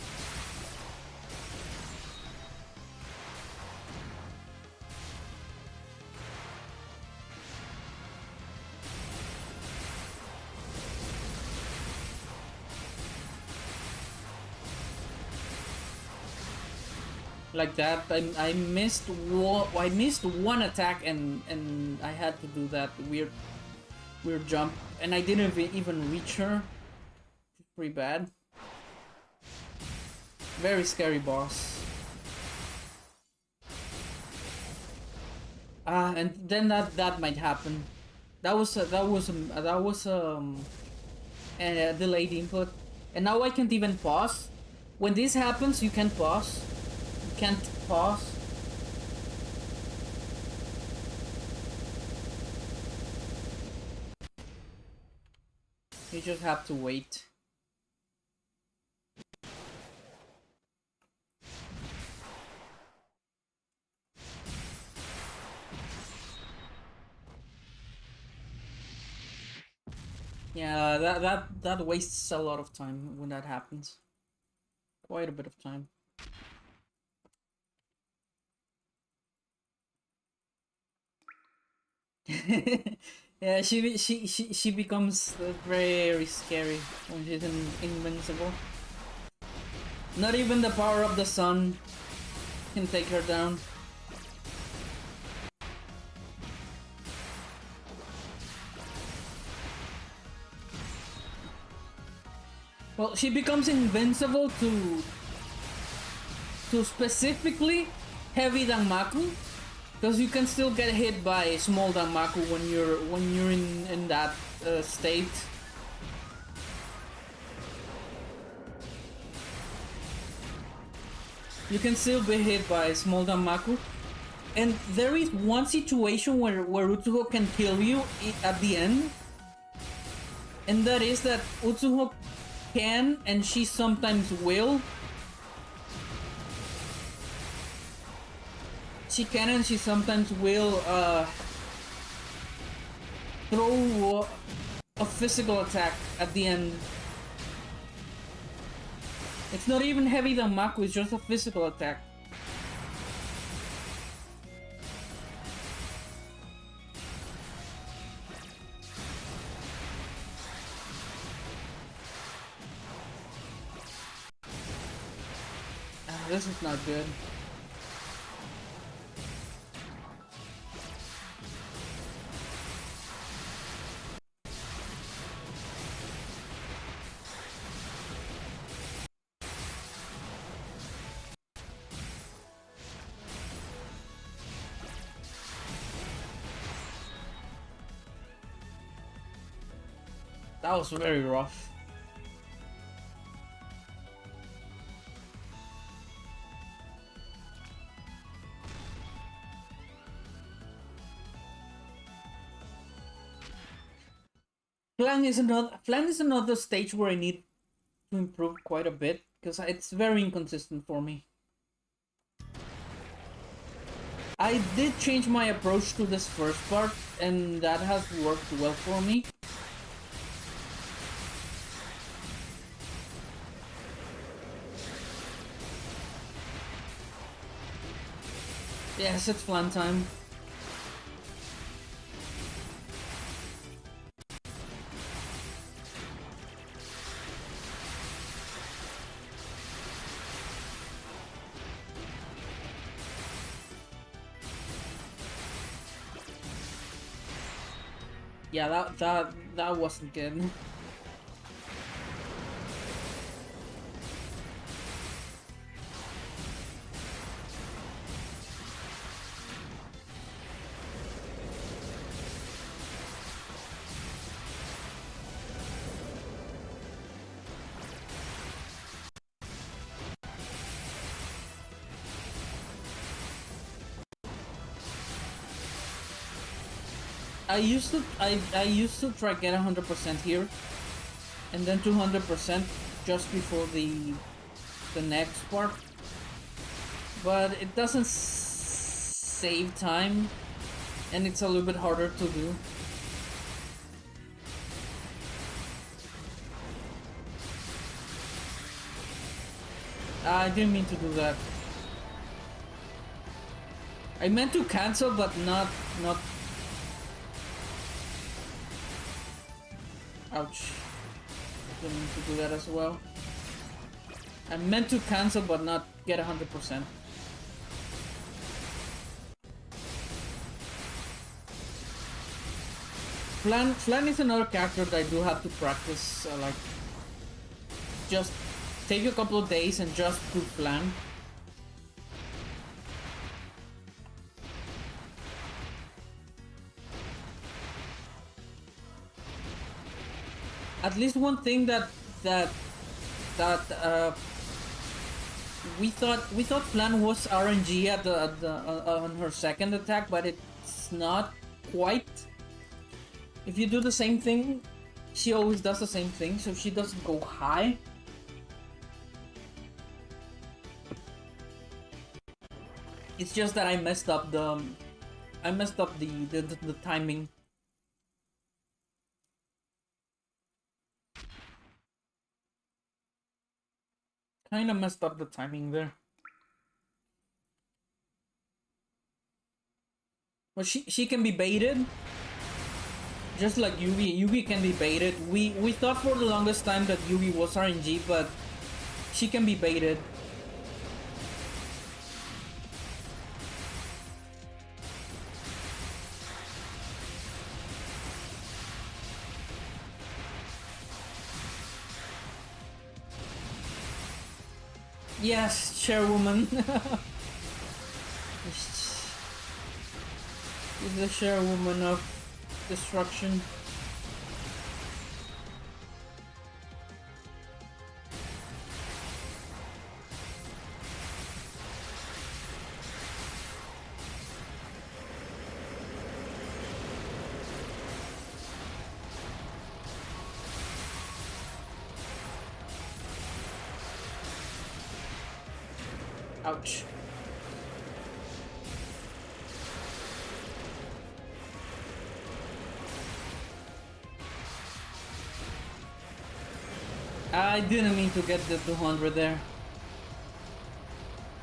Like that, I missed one attack and I had to do that weird jump, and I didn't even reach her. Pretty bad. Very scary boss. And then that might happen. That was a delayed input, and now I can't even pause. When this happens, you can't pause. Can't pause. You just have to wait. Yeah, that wastes a lot of time when that happens. Quite a bit of time. Yeah, she becomes very scary when she's invincible. Not even the power of the sun can take her down. Well, she becomes invincible to specifically heavy Danmaku, because you can still get hit by small Danmaku when you're in that state. You can still be hit by small Danmaku. And there is one situation where Utsuho can kill you at the end. And that is that Utsuho can, and she sometimes will. She can and she sometimes will throw a physical attack at the end. It's not even heavy Danmaku, it's just a physical attack. This is not good. That was very rough. Flan is another stage where I need to improve quite a bit because it's very inconsistent for me. I did change my approach to this first part, and that has worked well for me. Yes, it's flan time. Yeah, that wasn't good. I used to try get 100% here, and then 200% just before the next part, but it doesn't save time, and it's a little bit harder to do. I didn't mean to do that. I meant to cancel, but not. Ouch. Didn't mean to do that as well. I meant to cancel, but not get 100%. Flan is another character that I do have to practice. Like, just take a couple of days and just do Flan. At least one thing that we thought Flan was RNG at on her second attack, but it's not quite. If you do the same thing, she always does the same thing, so she doesn't go high. It's just that I messed up the timing. Kinda messed up the timing there. Well, she can be baited, Just like Yugi can be baited. We thought for the longest time that Yugi was RNG, but she can be baited. Yes, chairwoman. She's the chairwoman of destruction. Ouch. I didn't mean to get the 200 there.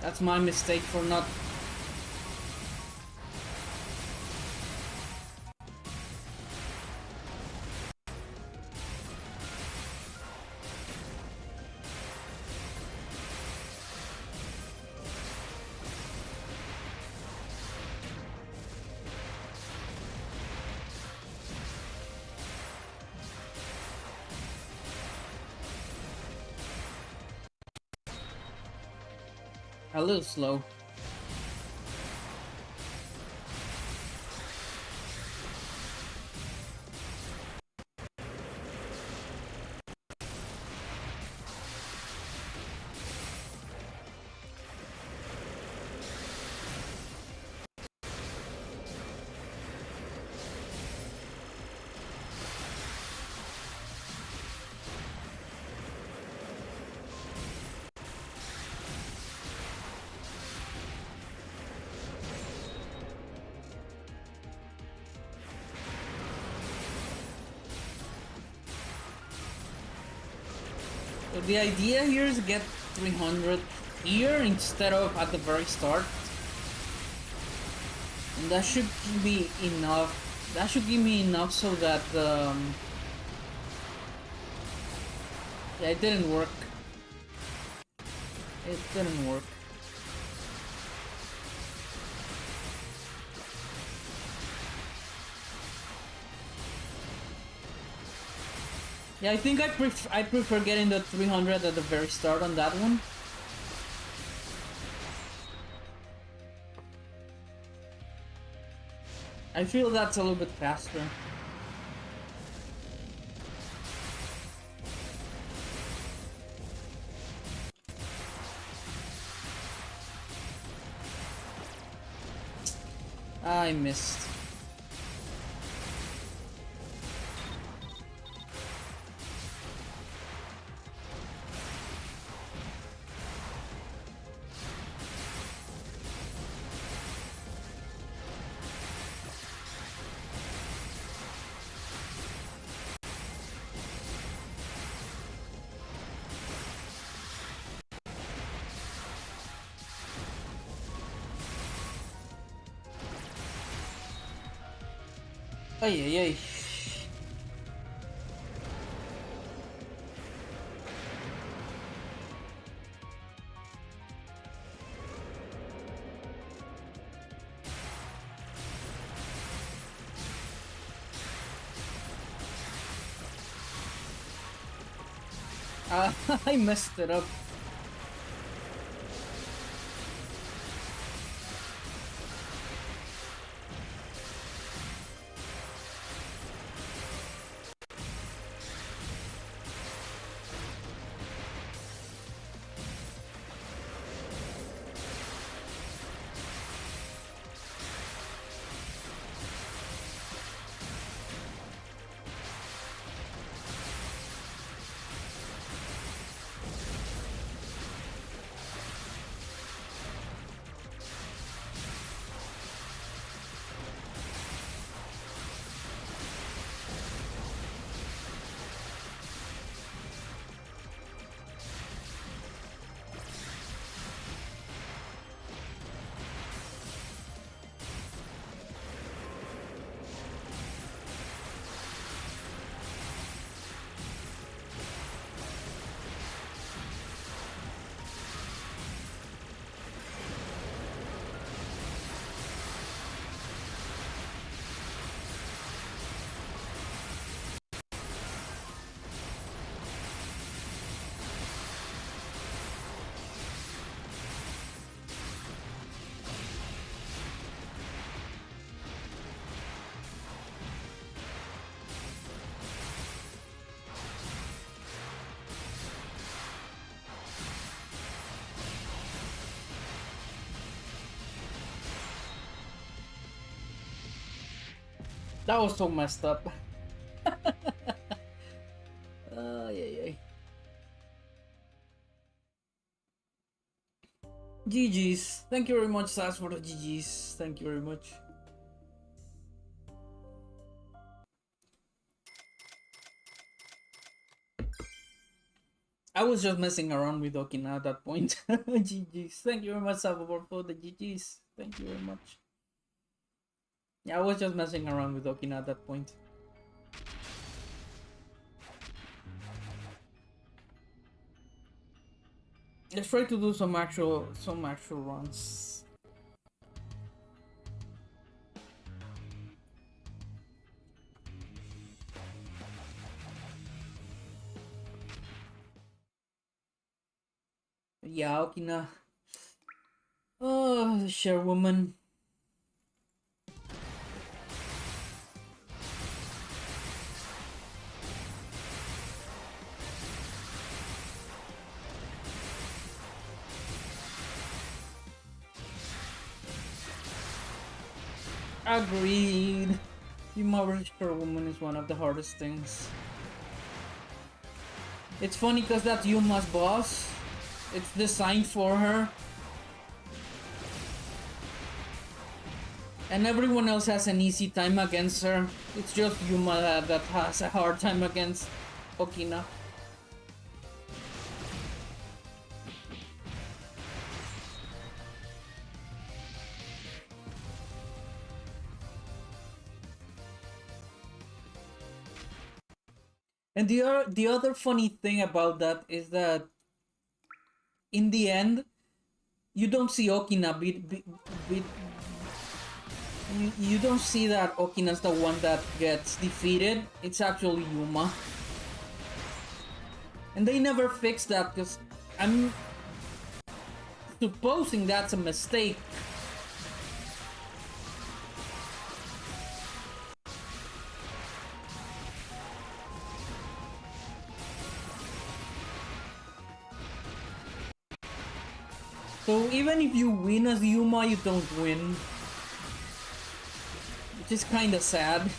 That's my mistake for not... a little slow. So the idea here is to get 300 here instead of at the very start. And that should be enough. That should give me enough so that yeah, it didn't work. It didn't work. Yeah, I think I prefer getting the 300 at the very start on that one. I feel that's a little bit faster. I missed. Ay, ay, ay. I messed it up. That was so messed up. Yeah. GG's. Thank you very much, Sas, for the GG's. Thank you very much. I was just messing around with Okina at that point. GG's. Thank you very much, Salvador, for the GG's. Thank you very much. Yeah, I was just messing around with Okina at that point. Let's try to do some actual runs. Yeah, Okina. Oh, the Chairwoman. Agreed. Yuummerz Chairwoman is one of the hardest things. It's funny because that Yuma's boss, it's designed for her. And everyone else has an easy time against her. It's just Yuma that has a hard time against Okina. And the other funny thing about that is that in the end, you don't see Okina you don't see that Okina's the one that gets defeated. It's actually Yuma. And they never fix that because I'm supposing that's a mistake. So even if you win as Yuma, you don't win. Which is kinda sad.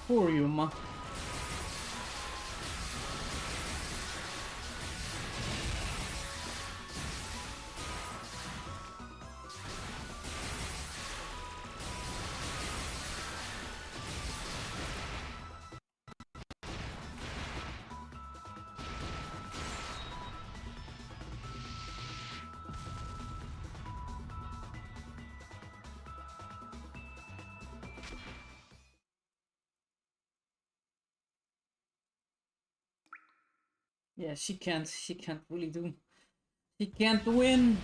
Poor Yuma. Yeah, she can't really do. She can't win.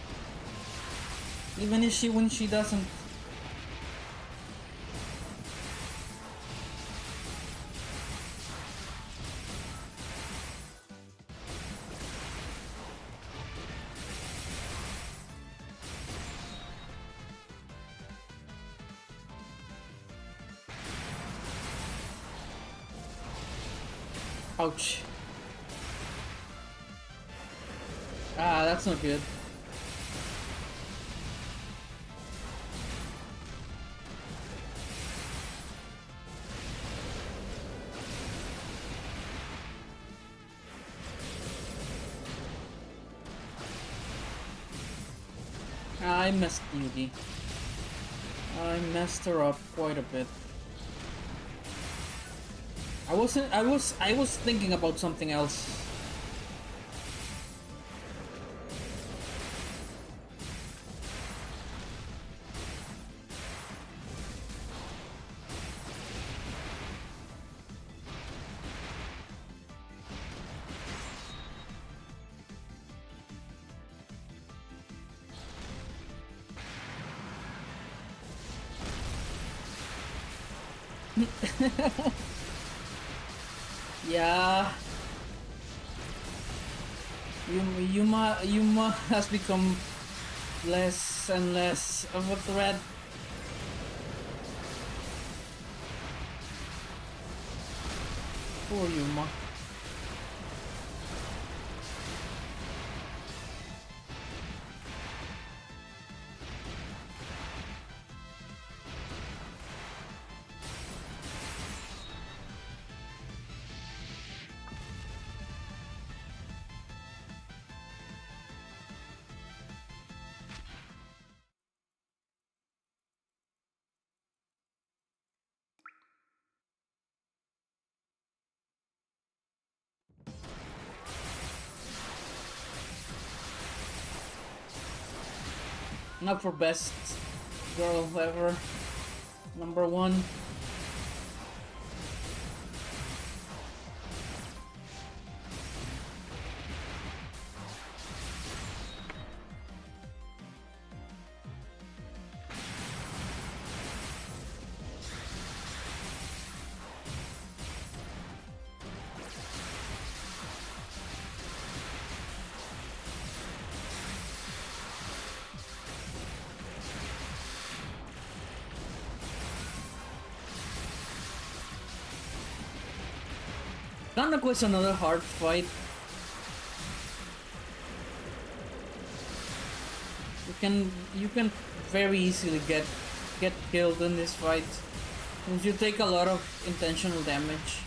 Even if she wins, she doesn't. Ouch. Ah, that's not good. I messed Yugi. I messed her up quite a bit. I was thinking about something else. Yeah. Yuma has become less and less of a threat. Poor Yuma. Not for best girl ever. Number 1. Kanako is another hard fight. You can very easily get killed in this fight since you take a lot of intentional damage.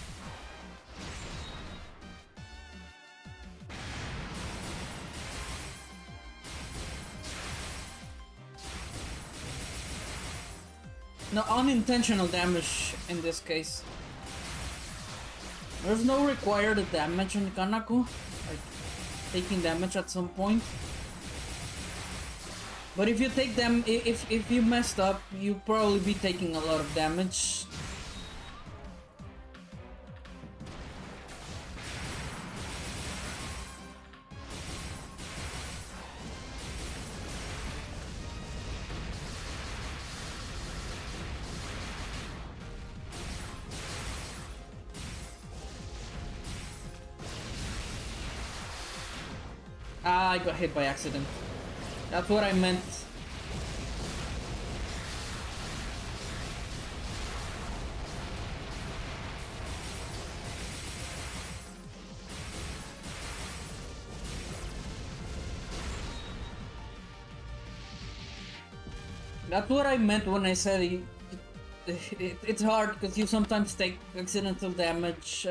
No, unintentional damage in this case. There's no required damage on Kanako, like taking damage at some point. But if you take them, if you messed up, you'll probably be taking a lot of damage. Ah, I got hit by accident. That's what I meant. That's what I meant when I said it's hard because you sometimes take accidental damage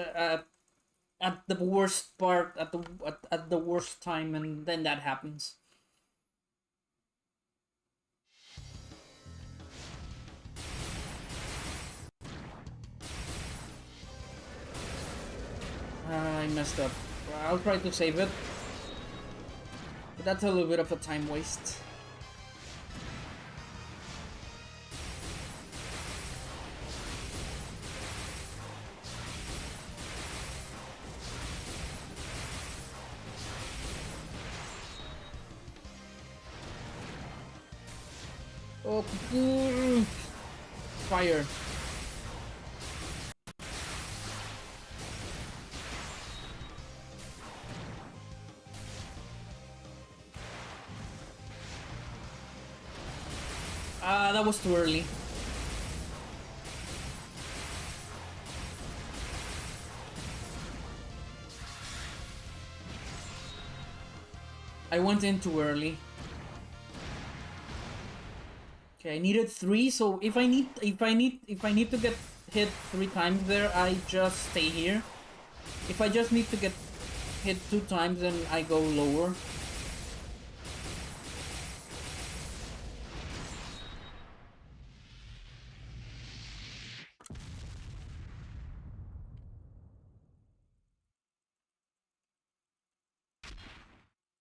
at the worst part, at the worst time, and then that happens. I messed up. I'll try to save it. But that's a little bit of a time waste. Oh, fire. Ah, that was too early. I went in too early. Okay, I needed 3, so if I need to get hit 3 times there, I just stay here. If I just need to get hit 2 times, then I go lower.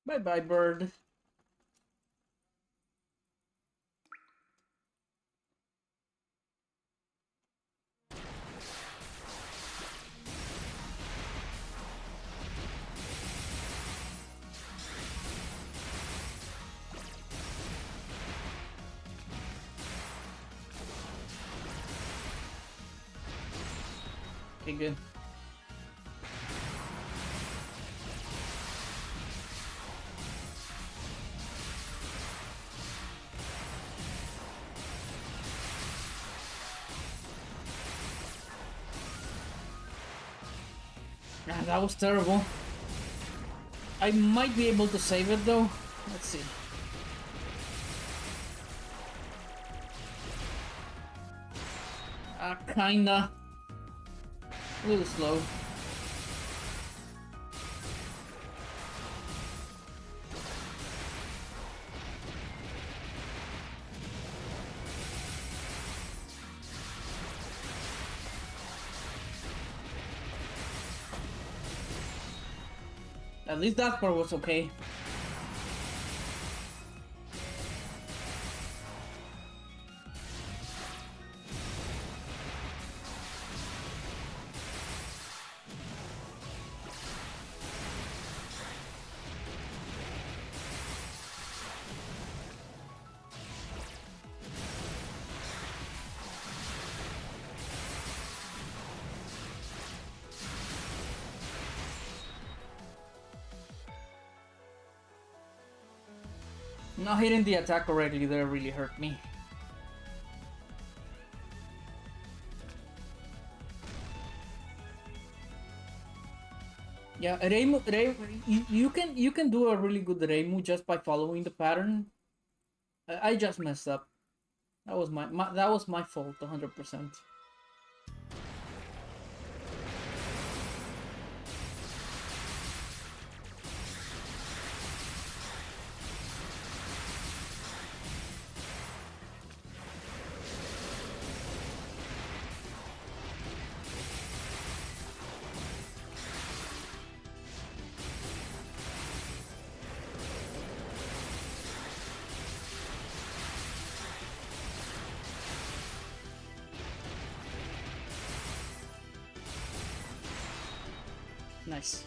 Bye-bye, bird. Okay, good. Ah, that was terrible. I might be able to save it though. Let's see. Kinda. A little slow. At least that part was okay. Not hitting the attack correctly there really hurt me. Yeah, Reimu, you can do a really good Reimu just by following the pattern. I just messed up. That was my fault, 100%. Nice.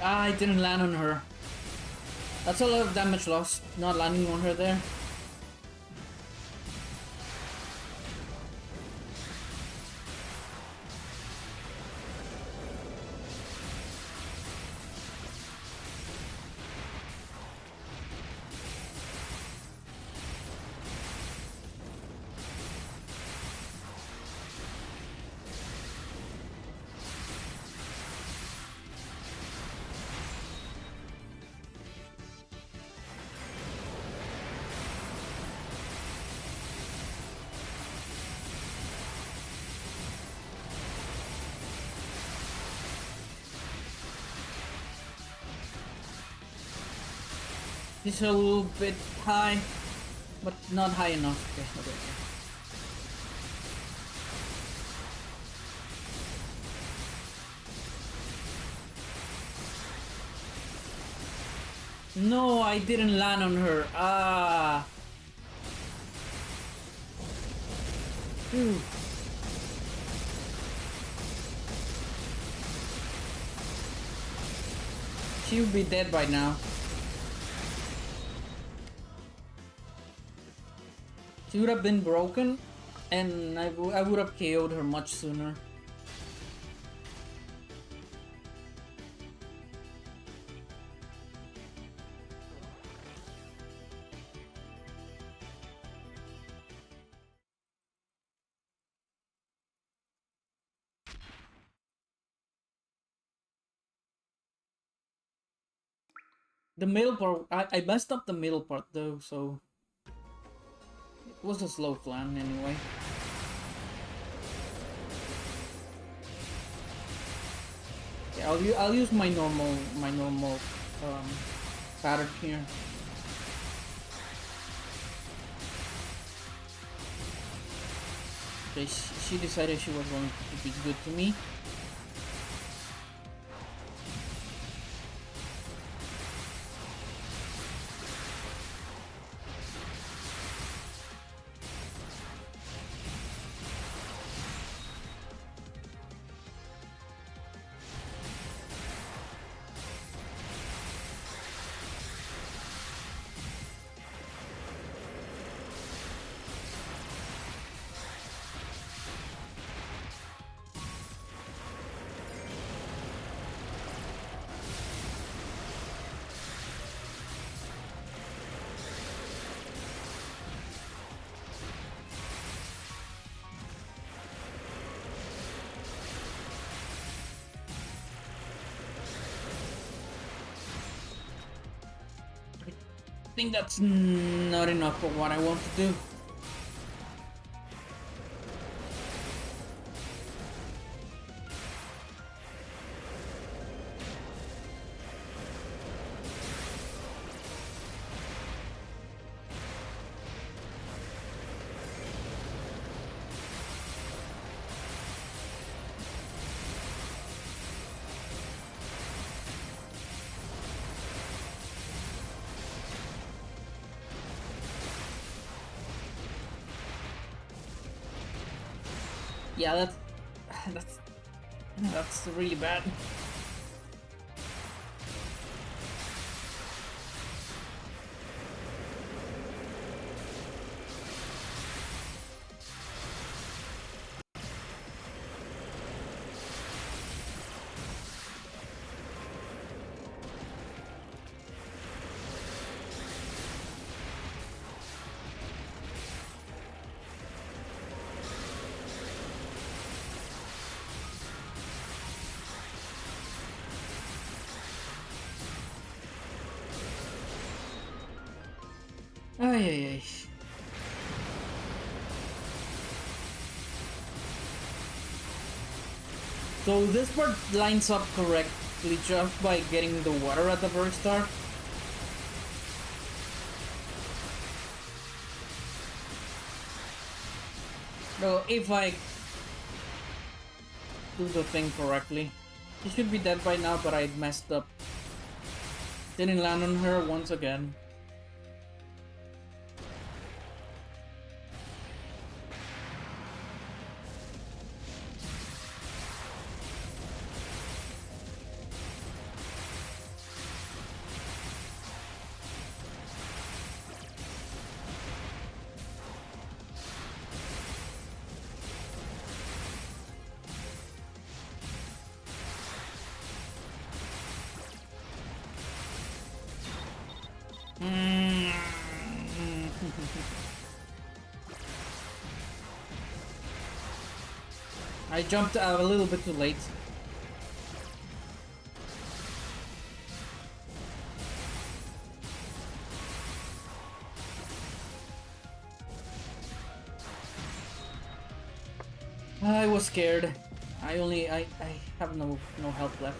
I didn't land on her. That's a lot of damage lost, not landing on her there. It's a little bit high, but not high enough. Okay, okay, okay. No, I didn't land on her. Ah. Phew. She would be dead right now. She would have been broken, and I would have KO'd her much sooner. The middle part, I messed up the middle part though, so it was a slow flan anyway. Okay, I'll use my normal pattern here. Okay, she decided she was going to be good to me. think that's not enough for what I want to do. Yeah, that's really bad. Ay, ay, ay. So this part lines up correctly just by getting the water at the very start. So if I do the thing correctly, she should be dead by now, but I messed up. Didn't land on her once again. I jumped a little bit too late. I was scared. I have no health left.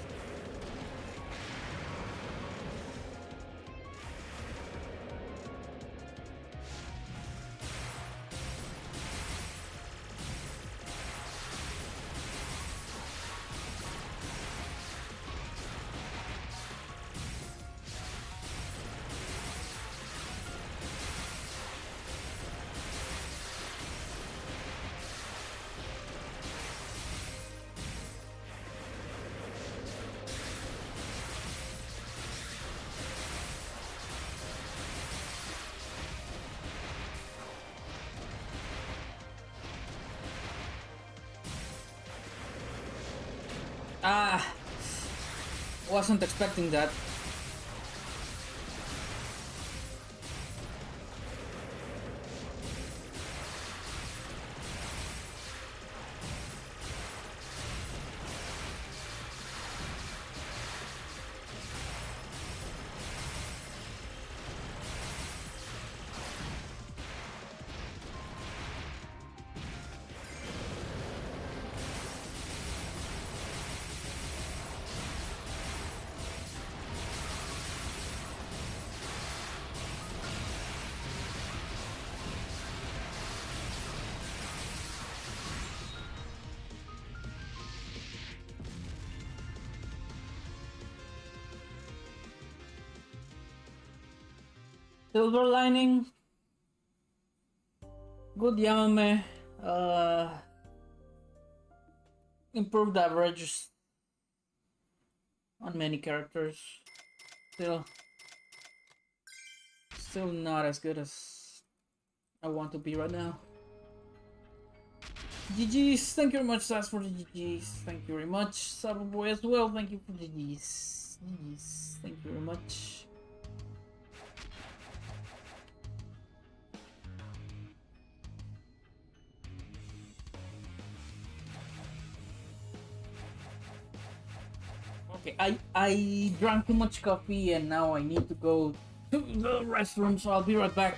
Ah, wasn't expecting that. Silver lining. Good Yame. Improved average on many characters. Still not as good as I want to be right now. GG's, thank you very much, Sass, for the GG's. Thank you very much, Saboboy as well. Thank you for the GG's. GG's, thank you very much. Okay, I drank too much coffee and now I need to go to the restroom, so I'll be right back.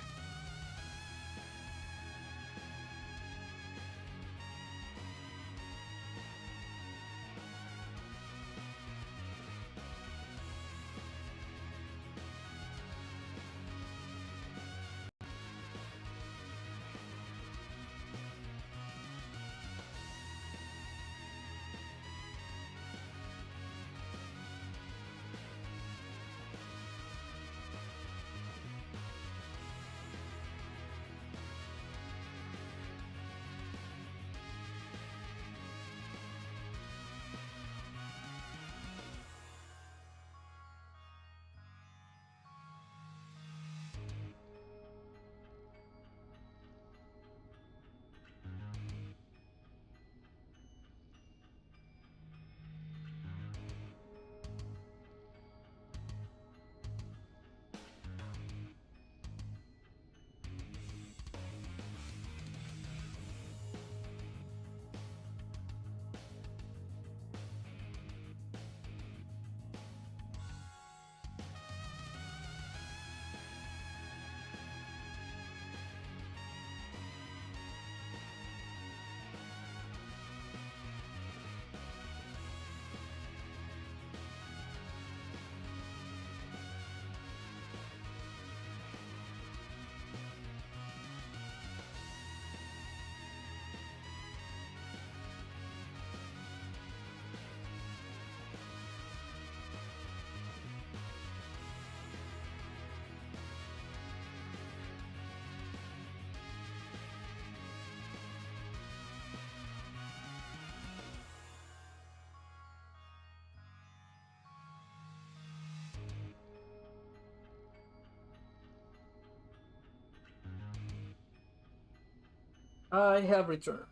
I have returned.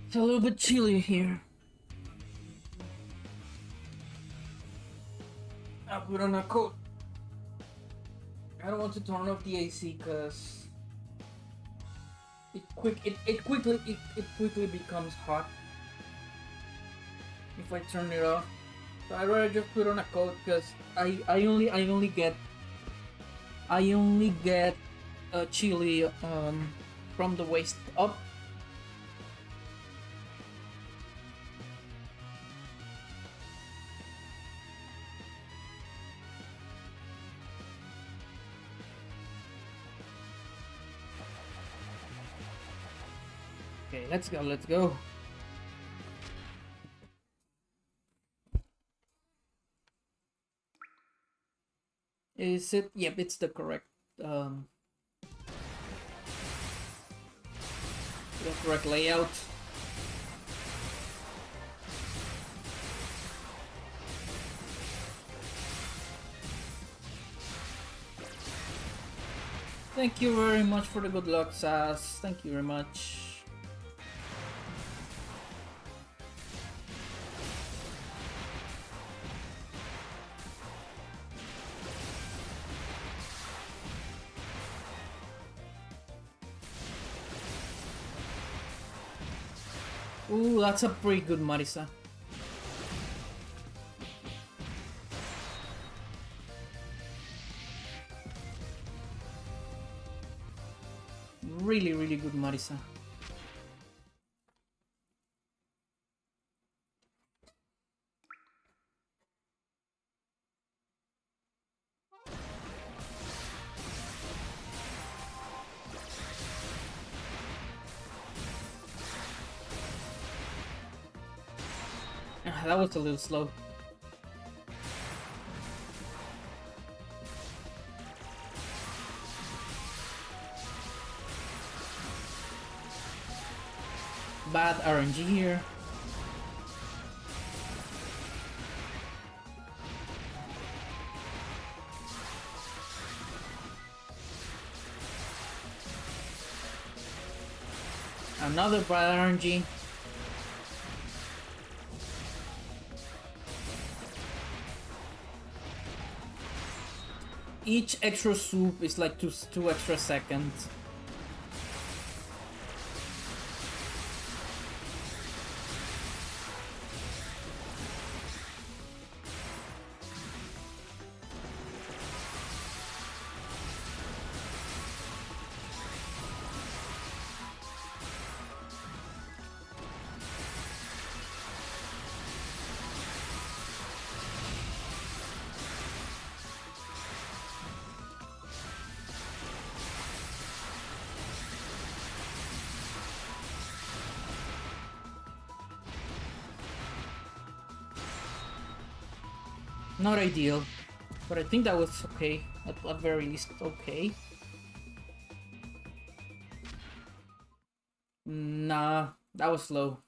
It's a little bit chilly here. I put on a coat. I don't want to turn off the AC because it quickly becomes hot if I turn it off. So I'd rather just put on a coat because I only get chilly from the waist up. Okay, let's go. Is it? Yep, it's the correct layout. Thank you very much for the good luck, Sass. Thank you very much. Ooh, that's a pretty good Marisa. Really, really good Marisa. That was a little slow. Bad RNG here. Another bad RNG. Each extra soup is like two extra seconds. Not ideal, but I think that was okay. At the very least, okay. Nah, that was slow.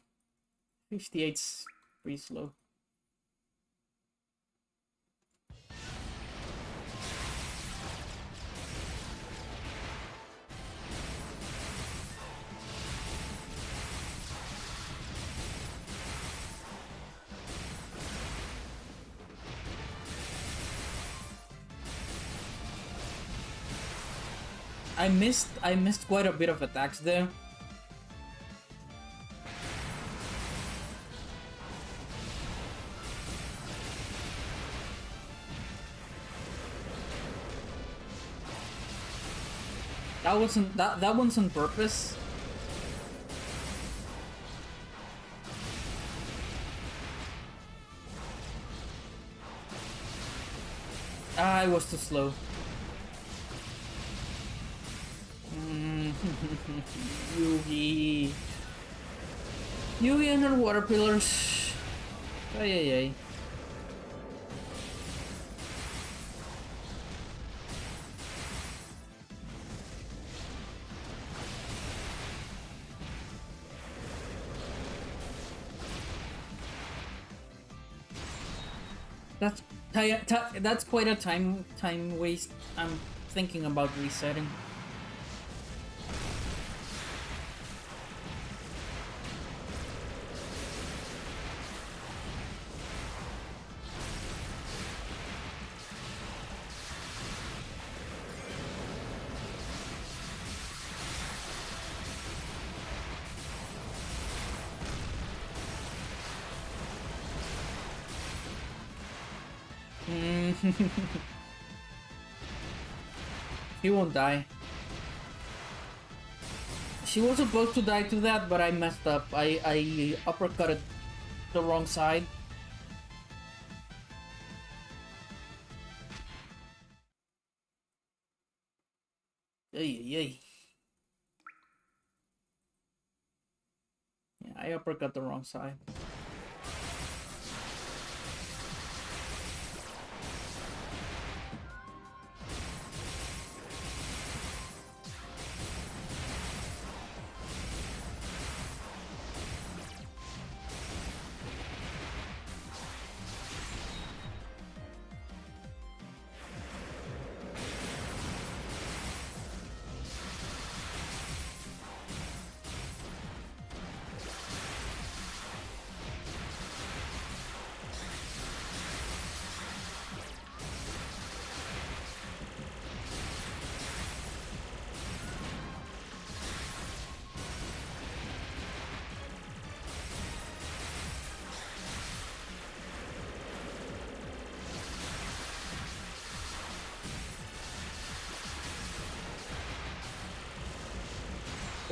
58's pretty slow. I missed quite a bit of attacks there. That one's on purpose. I was too slow. Yugi. Yugi and her water pillars. Ay ay ay. That's quite a time waste. I'm thinking about resetting. He won't die. She was supposed to die to that, but I messed up. I uppercutted the wrong side. Ay. Yeah, I uppercut the wrong side.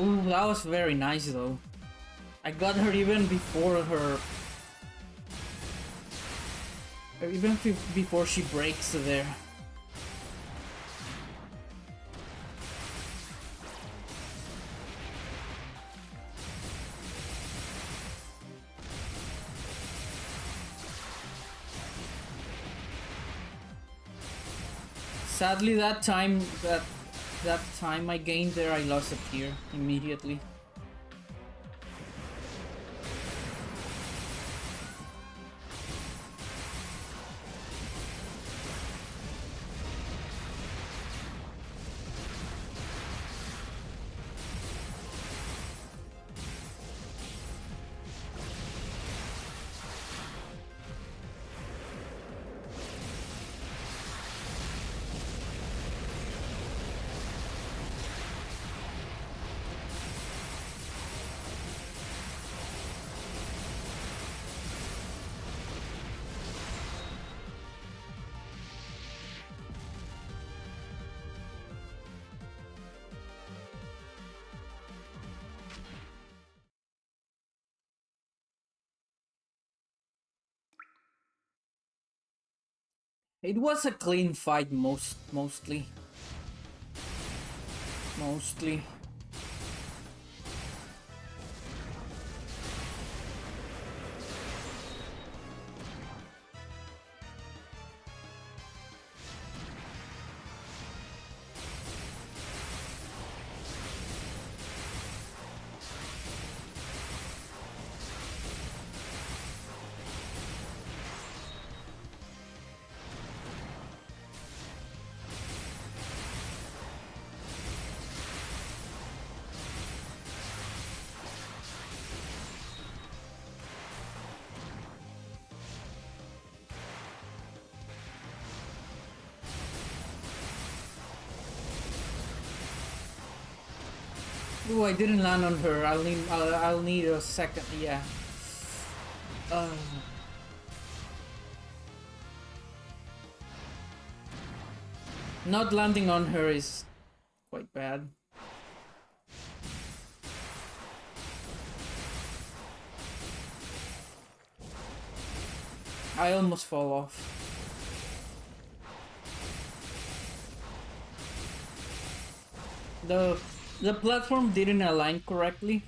Ooh, that was very nice though. I got her even before her... Even before she breaks there. Sadly, that time I gained there, I lost a tier immediately. It was a clean fight mostly. Oh, I didn't land on her. I'll need a second. Yeah. Not landing on her is quite bad. I almost fall off. The platform didn't align correctly.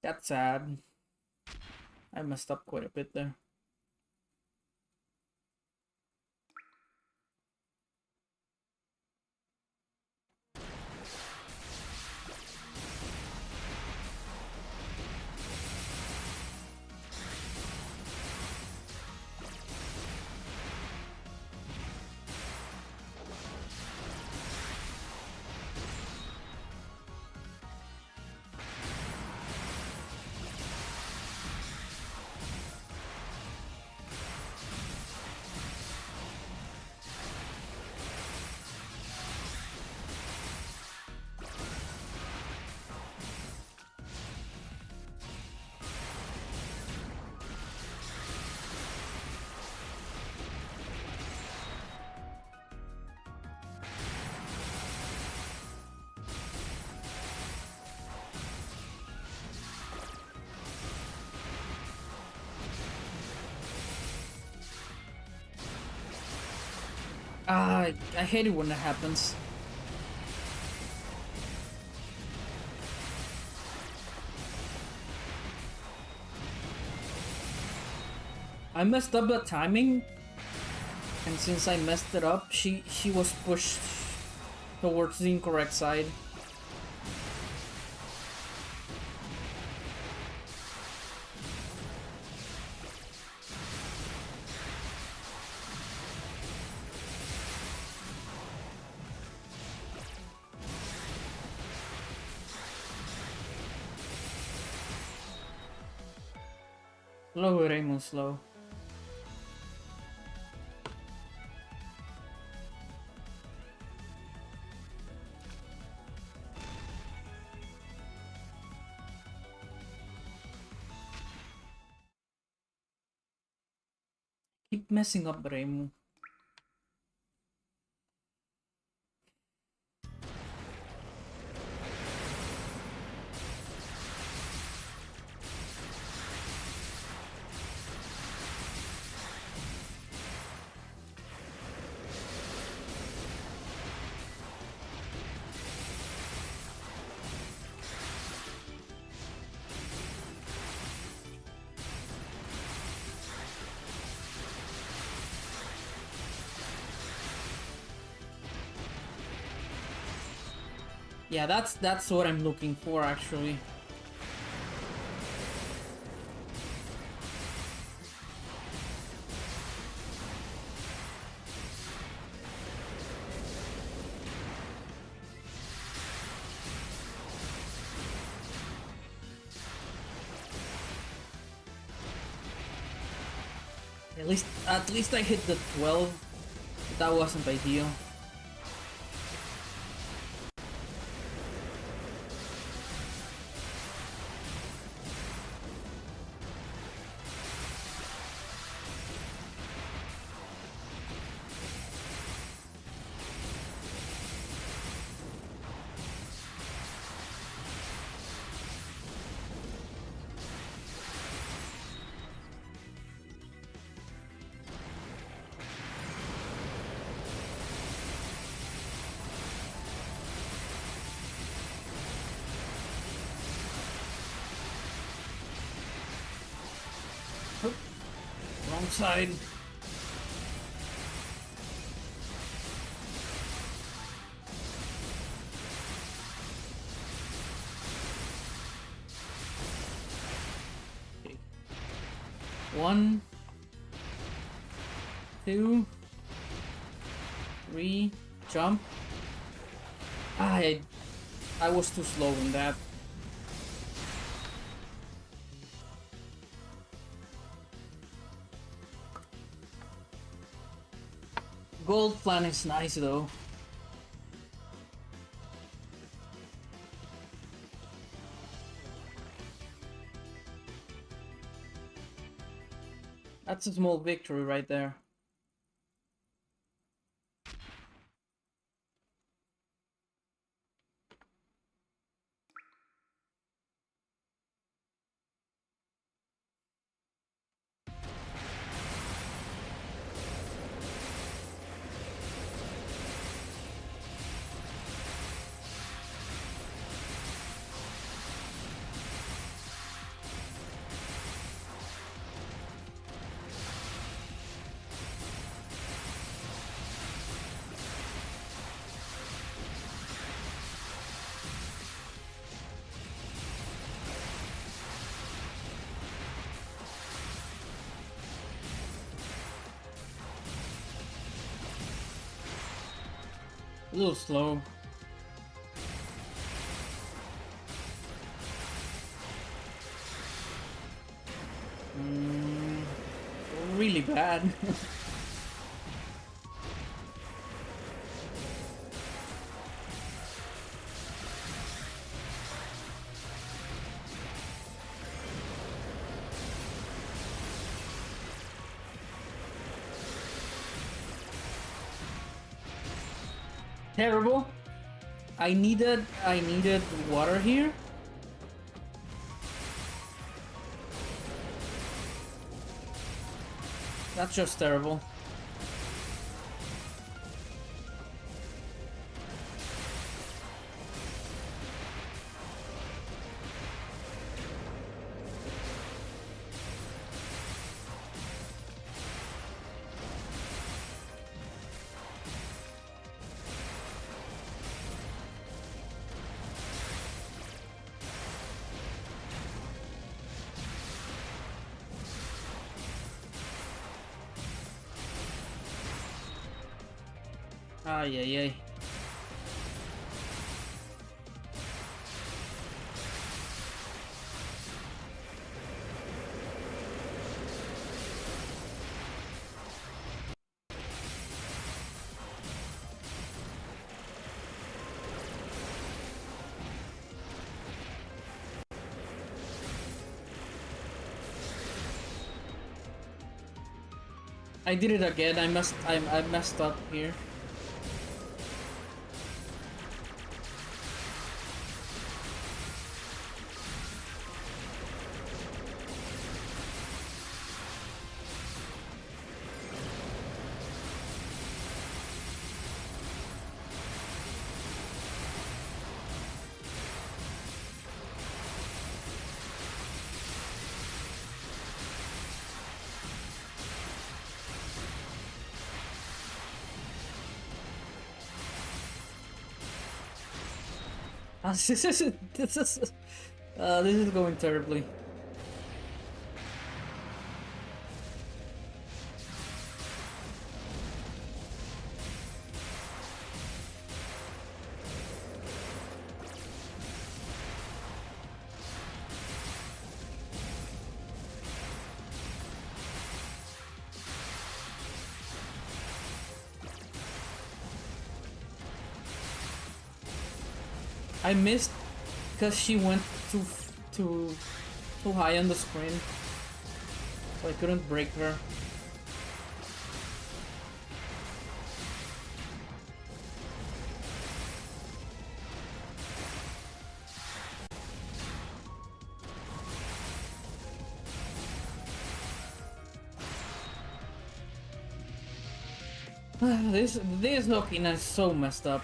That's sad. I messed up quite a bit there. I hate it when that happens. I messed up the timing, and since I messed it up, she was pushed towards the incorrect side. Slow, Raymond, slow. Keep messing up, Raymond. Yeah, that's what I'm looking for, actually. At least I hit the 12. That wasn't ideal. Wrong side. Okay. 1, 2, 3, jump. I was too slow in that. Gold plan is nice though. That's a small victory right there. A little slow. Really bad. Terrible. I needed water here. That's just terrible. Ay, ay, ay. I did it again. I messed up here. This is going terribly. I missed because she went too high on the screen, so I couldn't break her. This Okina is so messed up.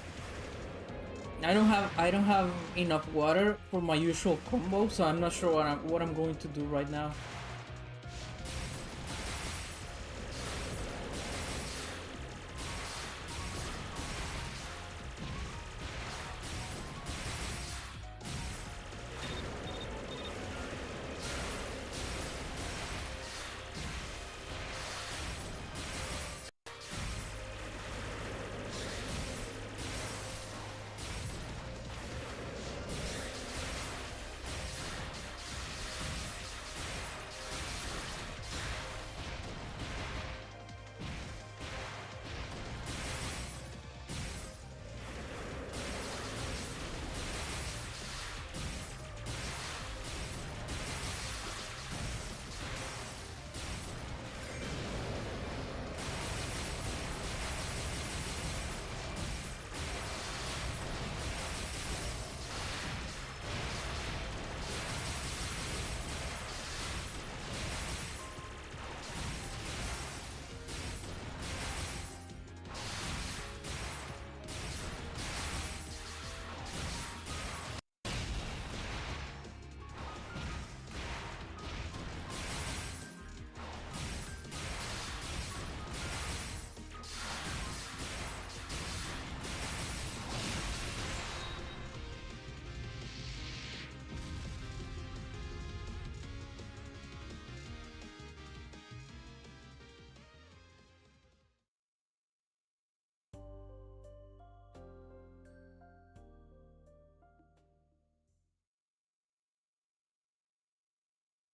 I don't have enough water for my usual combo, so I'm not sure what I'm going to do right now.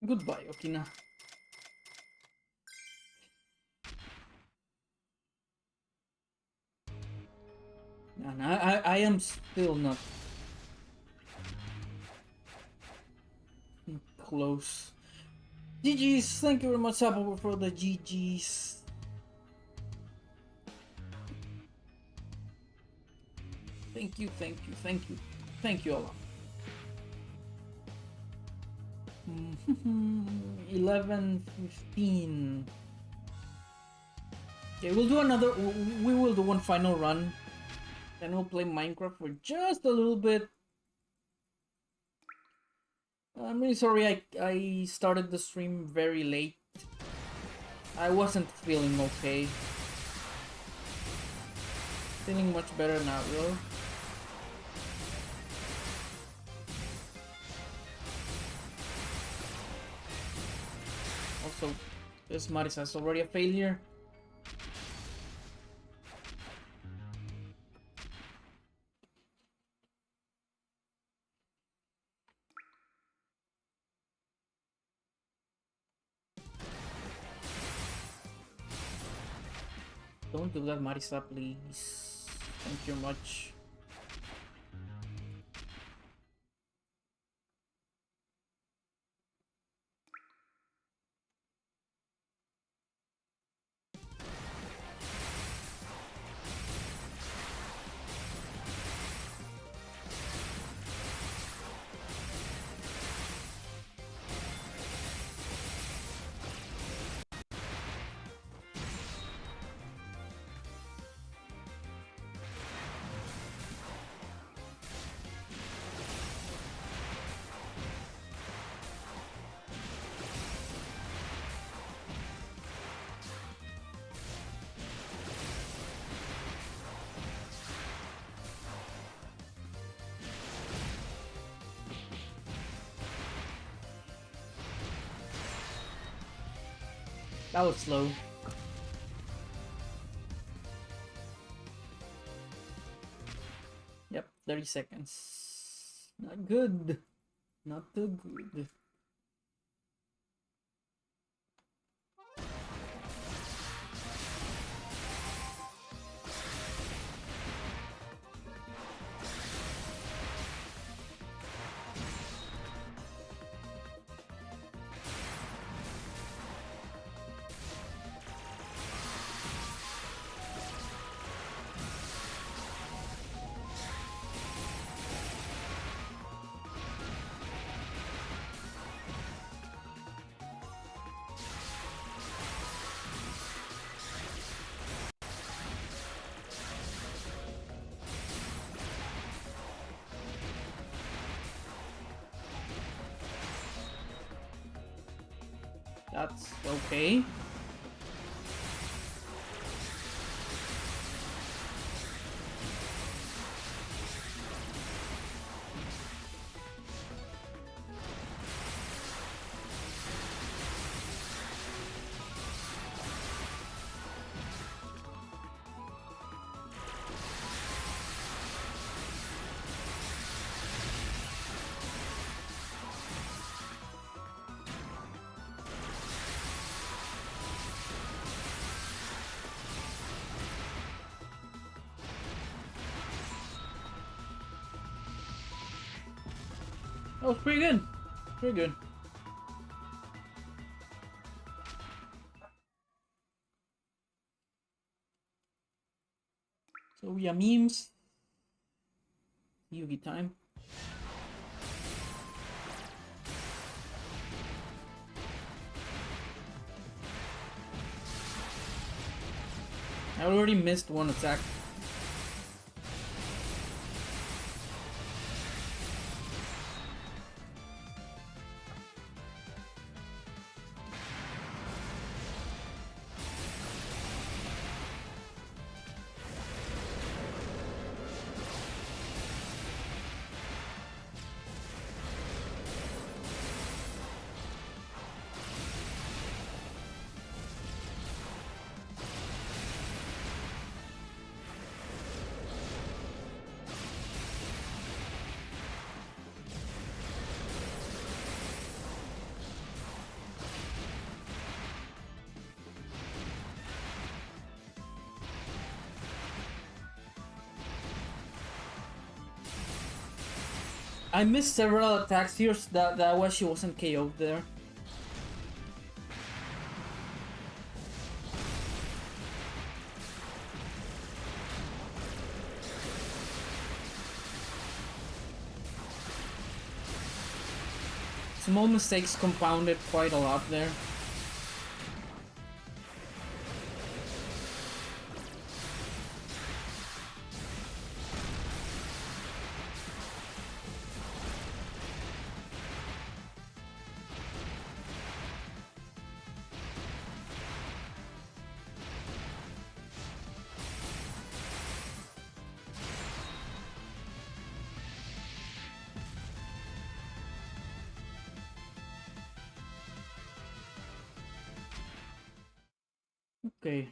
Goodbye, Okina. And I am still not close. GG's, thank you very much, Sapo, for the GG's. Thank you, thank you, thank you. Thank you all. 11:15. Okay, we'll do another. We will do one final run. Then we'll play Minecraft for just a little bit. I'm really sorry I started the stream very late. I wasn't feeling okay. Feeling much better now, though. Also, this Marisa is already a failure. Don't do that, Marisa, please. Thank you much. That was slow. Yep, 30 seconds. Not good. Not too good. That's okay. That was pretty good. Pretty good. So yeah, memes. Yugi time. I already missed one attack. I missed several attacks here. That was she wasn't KO'd there. Small mistakes compounded quite a lot there. Okay.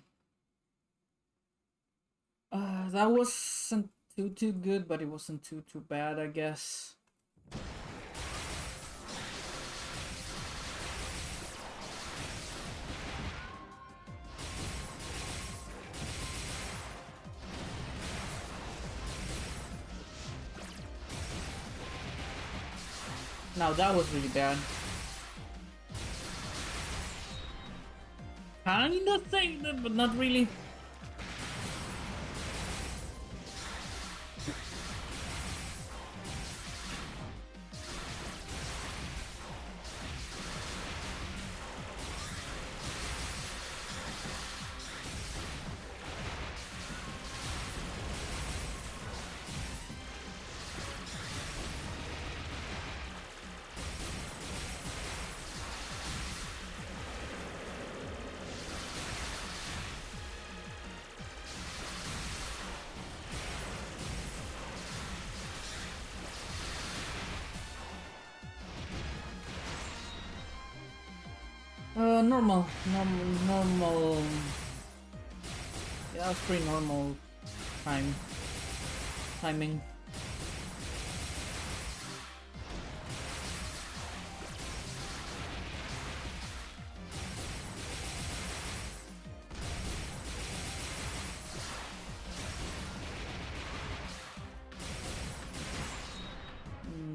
That wasn't too good, but it wasn't too bad, I guess. Now that was really bad. Kinda think that, but not really. Normal. Yeah, that's pretty normal timing.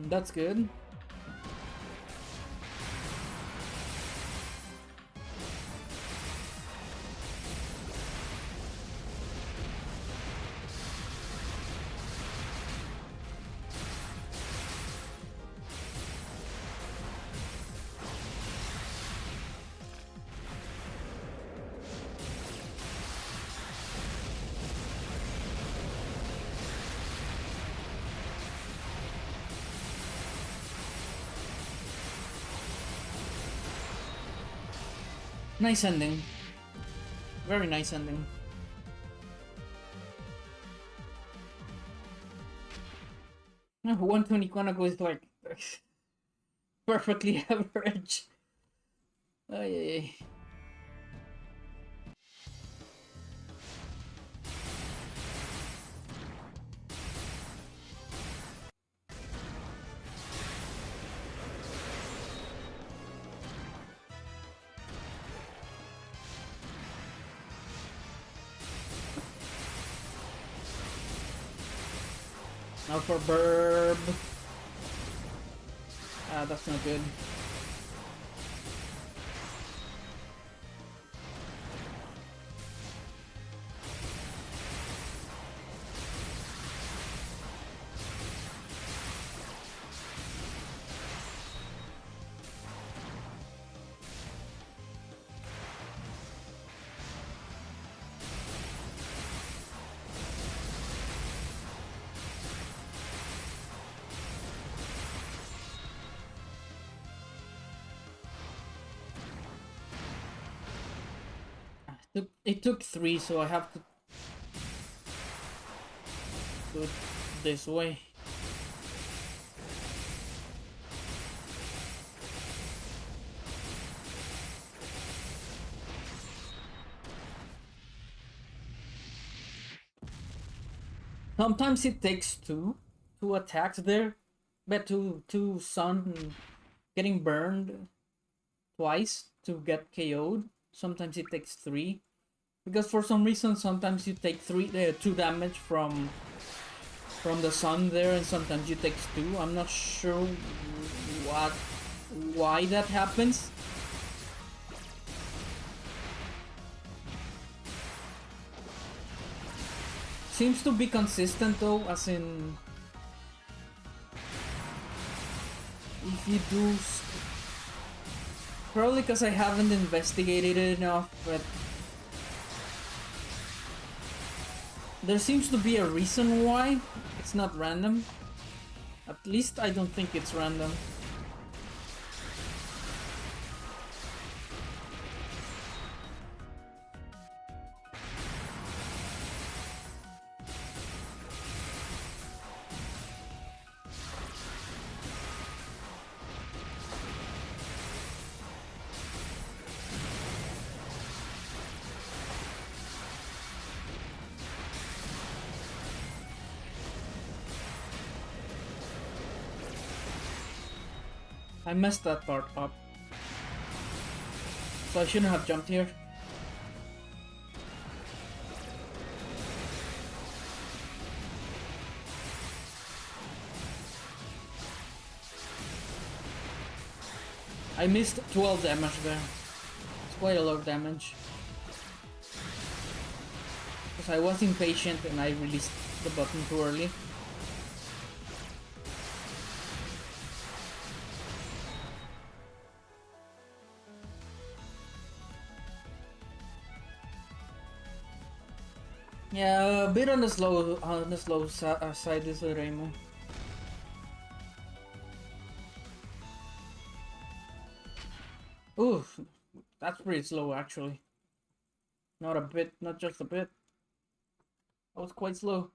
That's good. Nice ending. Very nice ending. No, 120 Konako is like perfectly average. Ay. Now for Burb. That's not good. It took 3, so I have to do it this way. Sometimes it takes two attacks there, but two Sun getting burned twice to get KO'd. Sometimes it takes 3, because for some reason sometimes you take 2 damage from from the sun there, and sometimes you take 2. I'm not sure why that happens. Seems to be consistent though, as in if you do, probably because I haven't investigated it enough, but there seems to be a reason why it's not random. At least I don't think it's random. I messed that part up. So I shouldn't have jumped here. I missed 12 damage there. It's quite a lot of damage. Because I was impatient and I released the button too early. Yeah, a bit on the slow side this Rainbow. Ooh, that's pretty slow actually. Not a bit, not just a bit. That was quite slow.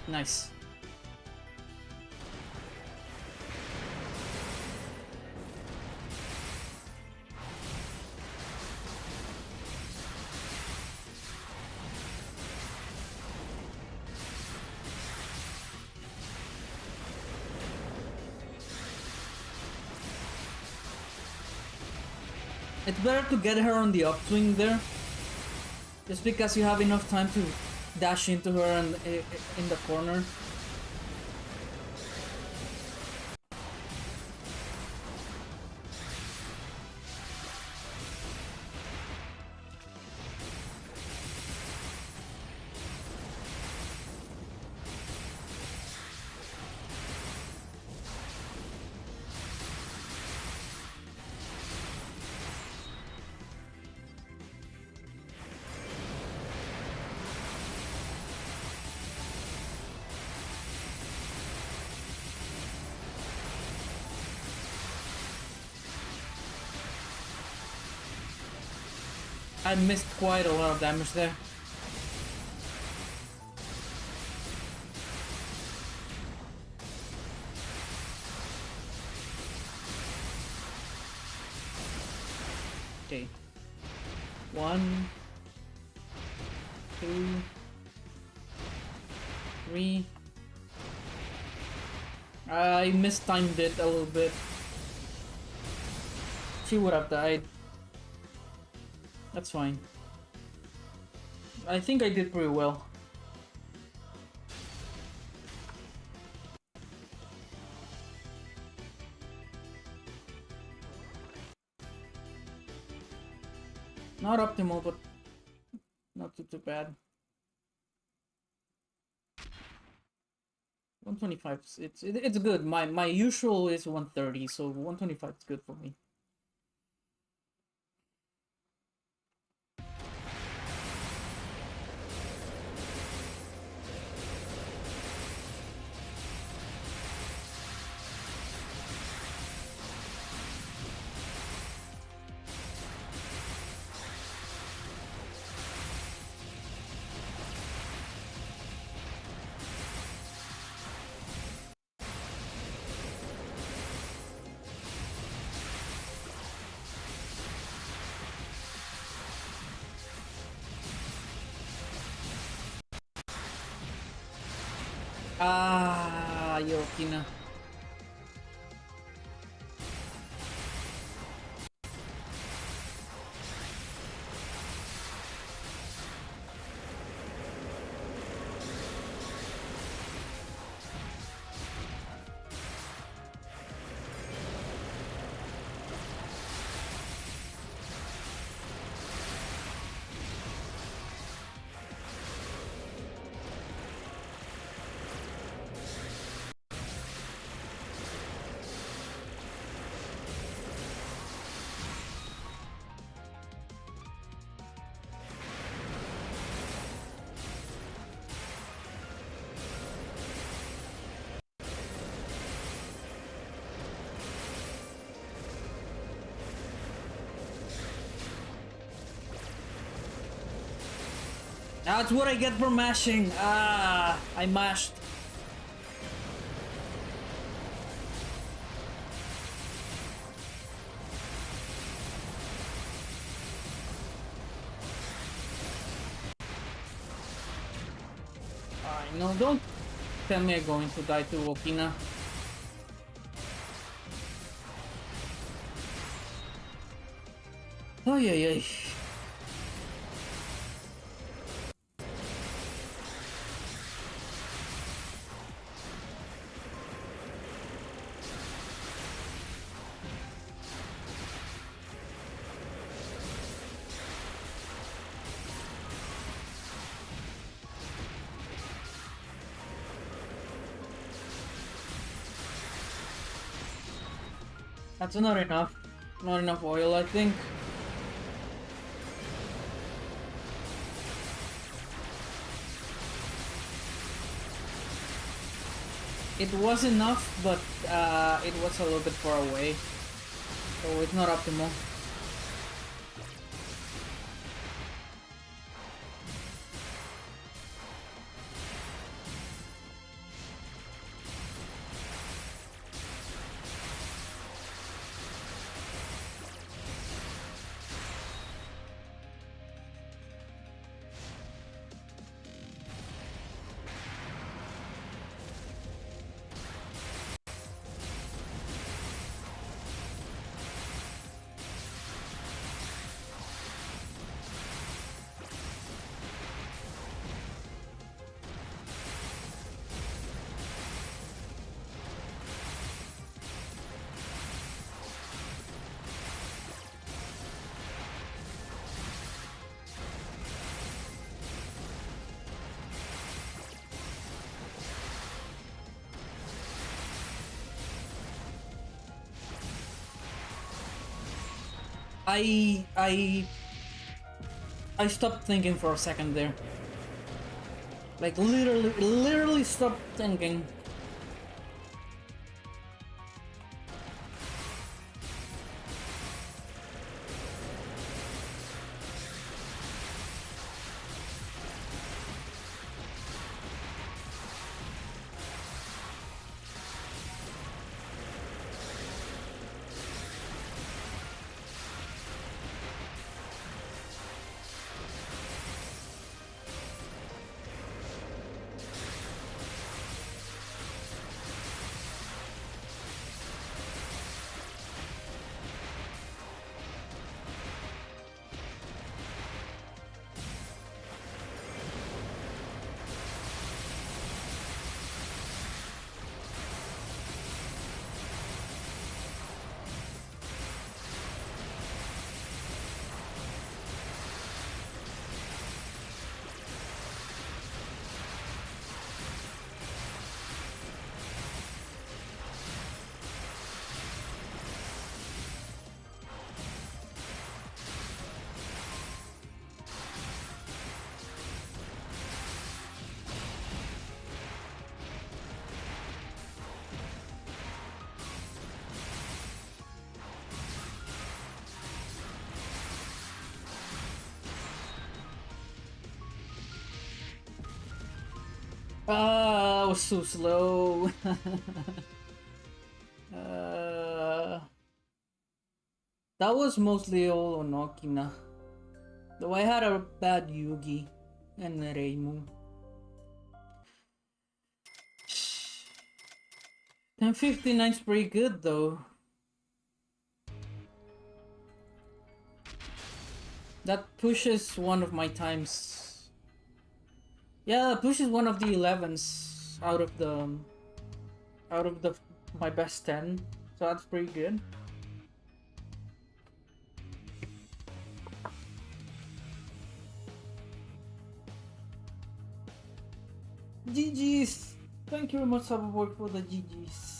Nice. It's better to get her on the upswing there, just because you have enough time to dash into her and in the corner. I missed quite a lot of damage there. Okay. 1, 2, 3. I mistimed it a little bit. She would have died. That's fine. I think I did pretty well. Not optimal, but not too bad. 125. It's good. My usual is 130, so 125 is good for me. Ah, Yokina. That's what I get for mashing. Ah, I mashed. No, don't tell me I'm going to die to Okina. Oh, yeah. That's not enough. Not enough oil, I think. It was enough, but it was a little bit far away. So it's not optimal. I stopped thinking for a second there. Like literally stopped thinking. Ah, I was so slow. That was mostly all on Okina. Though I had a bad Yugi and Reimu. 1059 is pretty good though. That pushes one of my times. Yeah, that pushes one of the 11s out of the my best 10. So that's pretty good. GG's. Thank you very much, Sababoy, for the GG's.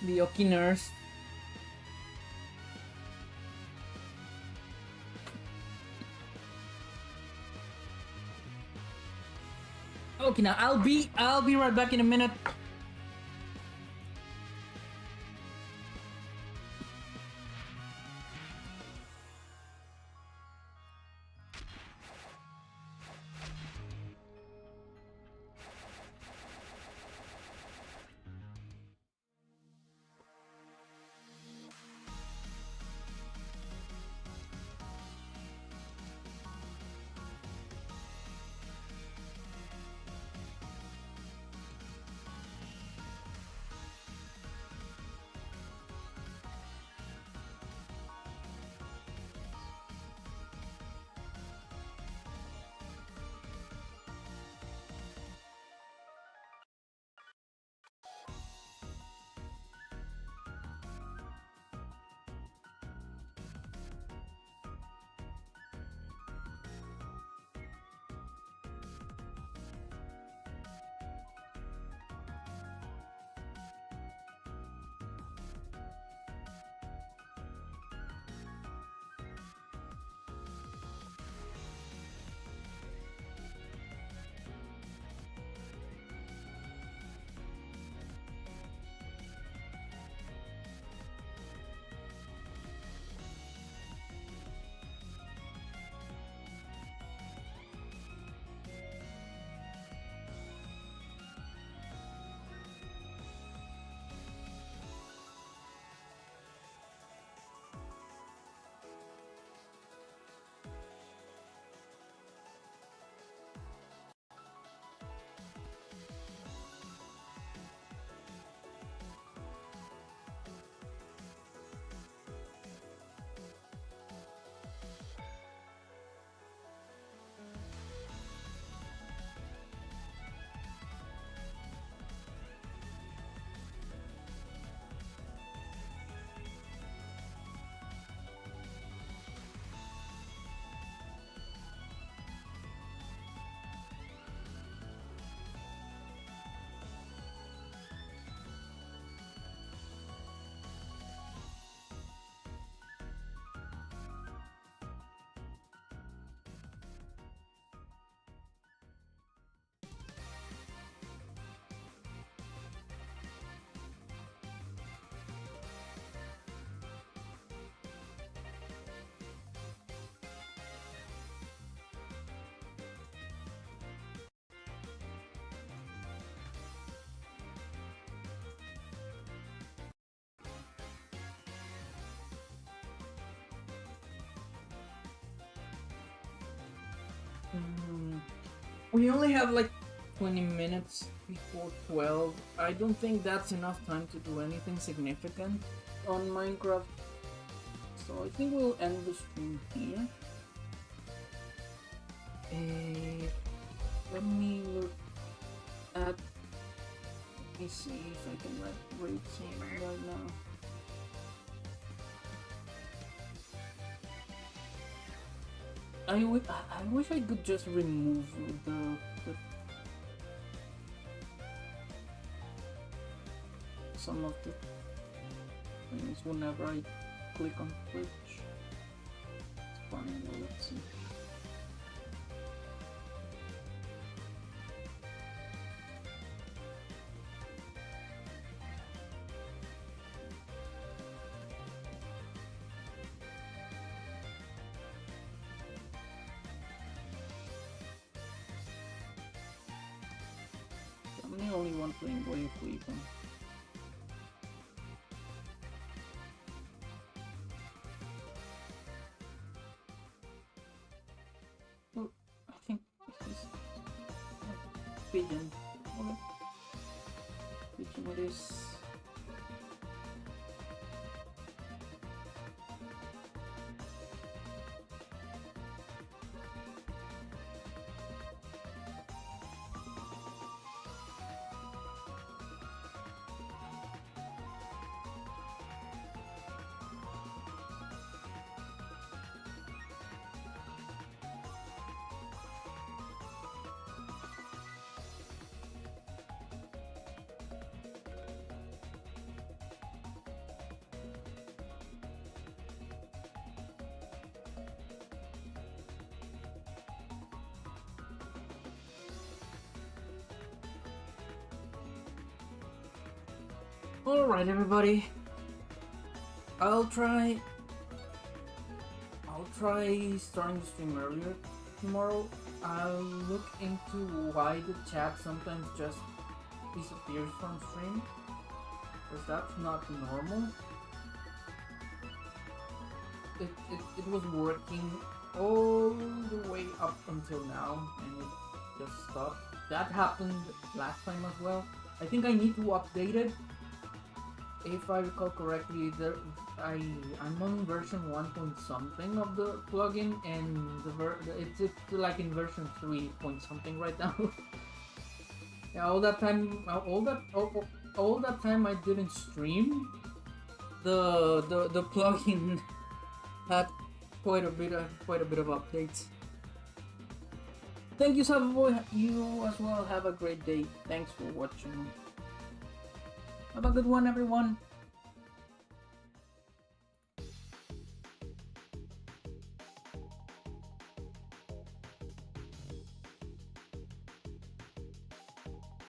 The Yuummerz. Okay, now I'll be right back in a minute. We only have like 20 minutes before 12. I don't think that's enough time to do anything significant on Minecraft. So I think we'll end the stream here. Let me look at... Let me see if I can rate something right now. I wish I could just remove some of the things whenever I click on Twitch. It's fine, well, let's see. I'm the only one playing Wave Weapon. Oh, I think this is pigeon. Okay. Pigeon it is. Alright everybody, I'll try starting the stream earlier tomorrow. I'll look into why the chat sometimes just disappears from stream, because that's not normal. It was working all the way up until now and it just stopped. That happened last time as well. I think I need to update it. If I recall correctly, I'm on version 1 point something of the plugin, and it's like in version 3 point something right now. Yeah, all that time I didn't stream. The plugin had quite a bit of updates. Thank you, Savaboy. You as well. Have a great day. Thanks for watching. Have a good one, everyone.